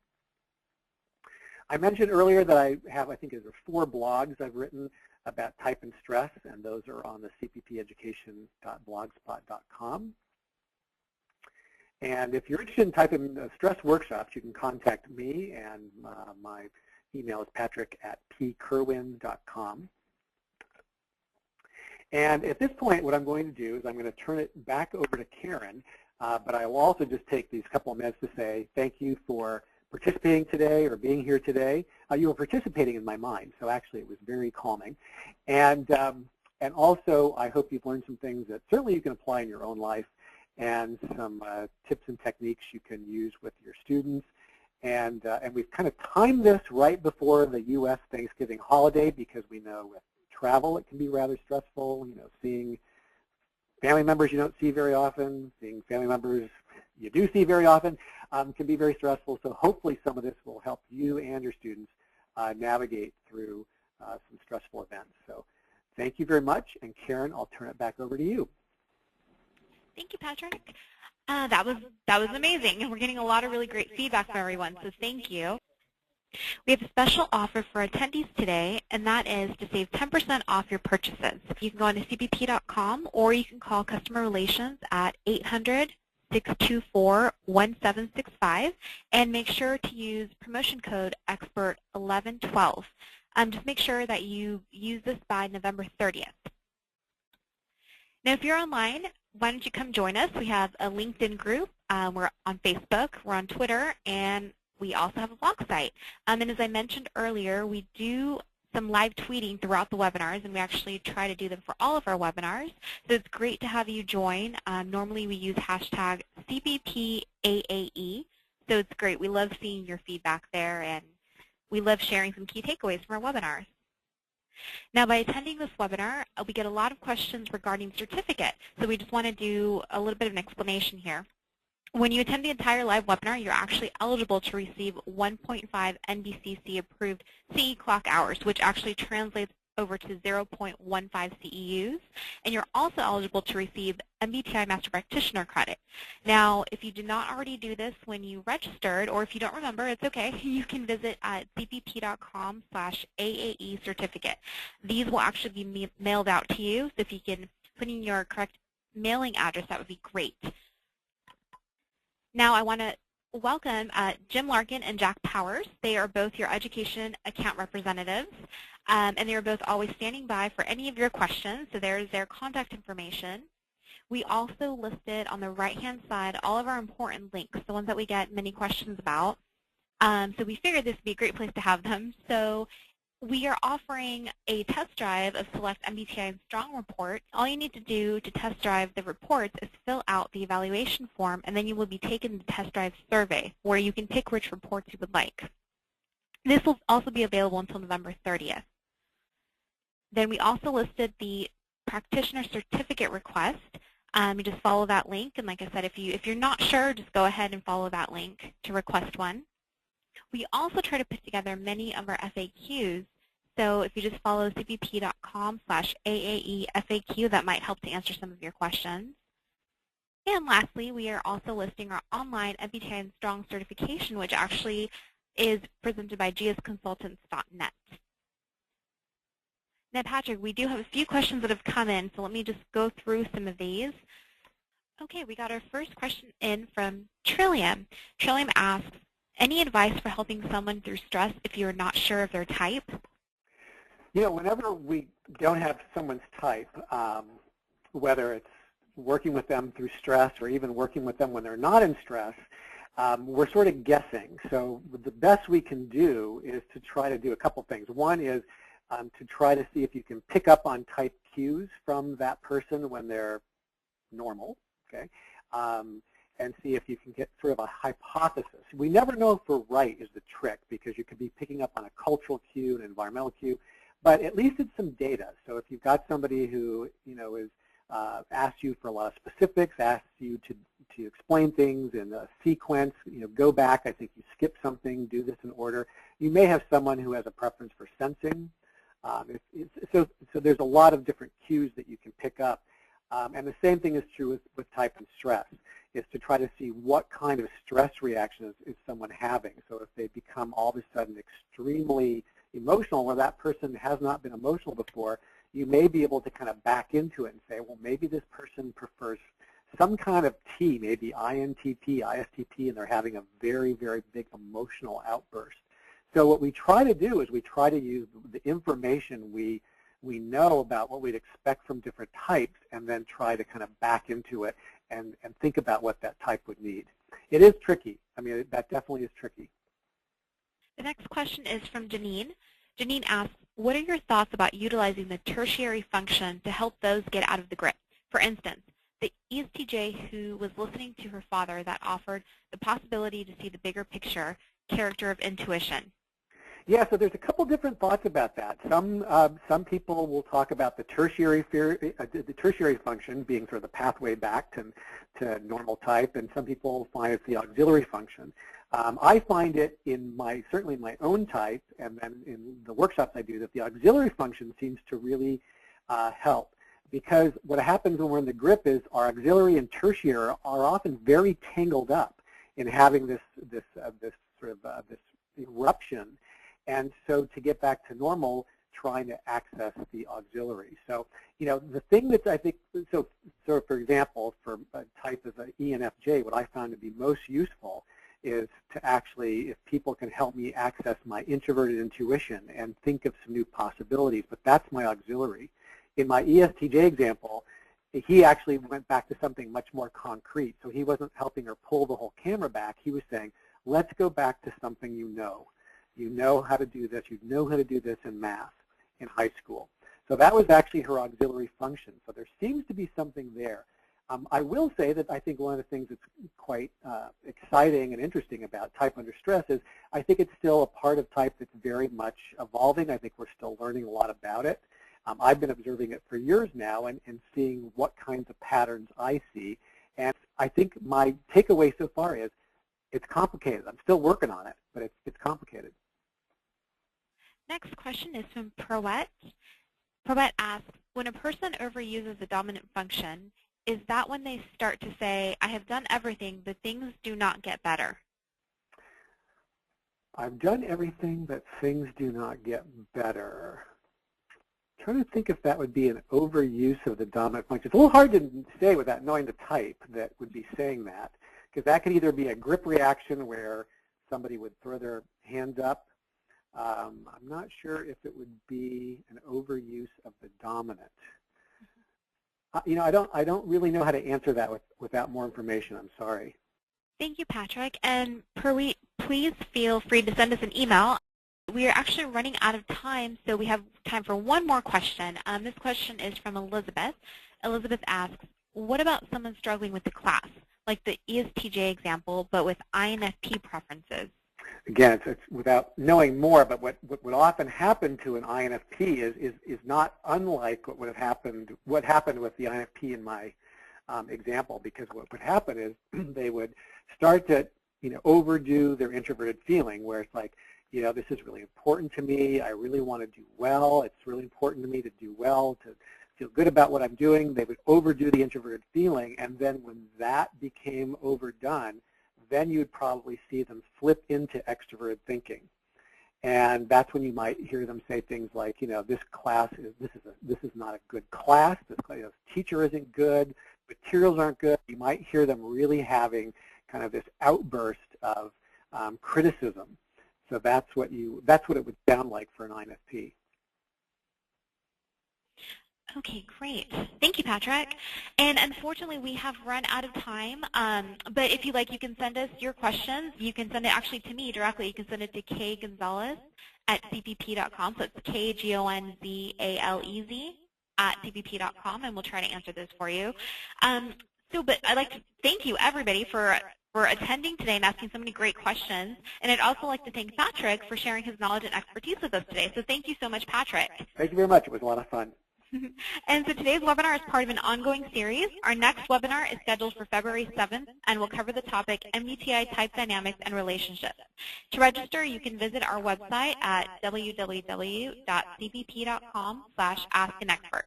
I mentioned earlier that I think there are 4 blogs I've written about type and stress, and those are on the cppeducation.blogspot.com. And if you're interested in type and stress workshops, you can contact me, and my email is patrick@pkerwin.com. And at this point, what I'm going to do is I'm going to turn it back over to Karen, but I will also just take these couple of minutes to say thank you for participating today or being here today. You were participating in my mind, so actually it was very calming. And also, I hope you've learned some things that certainly you can apply in your own life, and some tips and techniques you can use with your students. And we've kind of timed this right before the U.S. Thanksgiving holiday, because we know with travel it can be rather stressful. You know, seeing family members you don't see very often, seeing family members you do see very often can be very stressful. So hopefully some of this will help you and your students navigate through some stressful events. So thank you very much. And Karen, I'll turn it back over to you. Thank you, Patrick. That was amazing, and we're getting a lot of really great feedback from everyone, so thank you. We have a special offer for attendees today, and that is to save 10% off your purchases. You can go on to cpp.com, or you can call Customer Relations at 800-624-1765, and make sure to use promotion code EXPERT1112. Just make sure that you use this by November 30th. Now, if you're online, why don't you come join us? We have a LinkedIn group. We're on Facebook. We're on Twitter. And we also have a blog site. And as I mentioned earlier, we do some live tweeting throughout the webinars, and we actually try to do them for all of our webinars. So it's great to have you join. Normally, we use hashtag CBPAAE. So it's great. We love seeing your feedback there, and we love sharing some key takeaways from our webinars. Now, by attending this webinar, we get a lot of questions regarding certificate, so we just want to do a little bit of an explanation here. When you attend the entire live webinar, you're actually eligible to receive 1.5 NBCC approved CE clock hours, which actually translates over to 0.15 CEUs, and you're also eligible to receive MBTI Master Practitioner credit. Now, if you did not already do this when you registered, or if you don't remember, it's okay. You can visit at cpp.com/AAE certificate. These will actually be mailed out to you, so if you can put in your correct mailing address, that would be great. Now I want to welcome Jim Larkin and Jack Powers. They are both your education account representatives, and they are both always standing by for any of your questions, so there's their contact information. We also listed on the right-hand side all of our important links, the ones that we get many questions about. So we figured this would be a great place to have them. So we are offering a test drive of select MBTI and Strong reports. All you need to do to test drive the reports is fill out the evaluation form, and then you will be taken the test drive survey, where you can pick which reports you would like. This will also be available until November 30th. Then we also listed the practitioner certificate request. You just follow that link, and like I said, if you're not sure, just go ahead and follow that link to request one. We also try to put together many of our FAQs. So if you just follow cpp.com/AAE FAQ, that might help to answer some of your questions. And lastly, we are also listing our online MBTI and Strong certification, which actually is presented by gsconsultants.net. Now, Patrick, we do have a few questions that have come in, so let me just go through some of these. Okay, we got our first question in from Trillium. Trillium asks, any advice for helping someone through stress if you're not sure of their type? You know, whenever we don't have someone's type, whether it's working with them through stress or even working with them when they're not in stress, we're sort of guessing. So the best we can do is to try to do a couple things. One is to try to see if you can pick up on type cues from that person when they're normal, okay? And see if you can get sort of a hypothesis. We never know if we're right is the trick, because you could be picking up on a cultural cue, an environmental cue, but at least it's some data. So if you've got somebody who, you know, is asks you for a lot of specifics, asks you to explain things in a sequence, you know, go back, I think you skip something, do this in order. You may have someone who has a preference for sensing. So there's a lot of different cues that you can pick up. And the same thing is true with type and stress, is to try to see what kind of stress reaction is someone having. So if they become all of a sudden extremely emotional, where that person has not been emotional before, you may be able to kind of back into it and say, well, maybe this person prefers some kind of T, maybe INTP, ISTP, and they're having a very, very big emotional outburst. So what we try to do is we try to use the information we know about what we'd expect from different types, and then try to kind of back into it and think about what that type would need. It is tricky. I mean, that definitely is tricky. The next question is from Janine. Janine asks, what are your thoughts about utilizing the tertiary function to help those get out of the grip? For instance, the ESTJ who was listening to her father that offered the possibility to see the bigger picture, character of intuition. Yeah, so there's a couple different thoughts about that. Some people will talk about the tertiary function being sort of the pathway back to normal type, and some people find it's the auxiliary function. I find it certainly in my own type, and then in the workshops I do, that the auxiliary function seems to really help, because what happens when we're in the grip is our auxiliary and tertiary are often very tangled up in having this eruption. And so to get back to normal, trying to access the auxiliary. So, you know, the thing that I think, so for example, for a type of an ENFJ, what I found to be most useful is to actually, if people can help me access my introverted intuition and think of some new possibilities, but that's my auxiliary. In my ESTJ example, he actually went back to something much more concrete. So he wasn't helping her pull the whole camera back. He was saying, let's go back to something you know. You know how to do this. You know how to do this in math in high school. So that was actually her auxiliary function. So there seems to be something there. I will say that I think one of the things that's quite exciting and interesting about type under stress is I think it's still a part of type that's very much evolving. I think we're still learning a lot about it. I've been observing it for years now and seeing what kinds of patterns I see. And I think my takeaway so far is it's complicated. I'm still working on it, but it's complicated. Next question is from Proet. Proet asks, when a person overuses a dominant function, is that when they start to say, I have done everything, but things do not get better? I've done everything, but things do not get better. I'm trying to think if that would be an overuse of the dominant function. It's a little hard to say without knowing the type that would be saying that, because that could either be a grip reaction where somebody would throw their hands up. I'm not sure if it would be an overuse of the dominant. You know, I don't really know how to answer that without more information. I'm sorry. Thank you, Patrick. And Purweet, please feel free to send us an email. We are actually running out of time, so we have time for one more question. This question is from Elizabeth. Elizabeth asks, what about someone struggling with the class, like the ESTJ example, but with INFP preferences? Again, it's without knowing more, but what would often happen to an INFP is not unlike what happened with the INFP in my example, because what would happen is they would start to overdo their introverted feeling, where it's like, this is really important to me. I really want to do well. It's really important to me to do well, to feel good about what I'm doing. They would overdo the introverted feeling, and then when that became overdone, then you'd probably see them flip into extroverted thinking. And that's when you might hear them say things like, this is not a good class. This teacher isn't good. Materials aren't good. You might hear them really having kind of this outburst of criticism. So that's what it would sound like for an INFP. Okay, great. Thank you, Patrick. And unfortunately, we have run out of time. But if you like, you can send us your questions. You can send it actually to me directly. You can send it to kgonzalez@cpp.com. So it's KGONZALEZ@cpp.com, and we'll try to answer those for you. But I'd like to thank you, everybody, for attending today and asking so many great questions. And I'd also like to thank Patrick for sharing his knowledge and expertise with us today. So thank you so much, Patrick. Thank you very much. It was a lot of fun. And so today's webinar is part of an ongoing series. Our next webinar is scheduled for February 7th and will cover the topic MBTI type dynamics and relationships. To register, you can visit our website at www.cpp.com/askanexpert.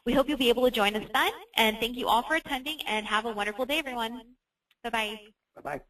We hope you'll be able to join us then, and thank you all for attending, and have a wonderful day, everyone. Bye-bye. Bye-bye.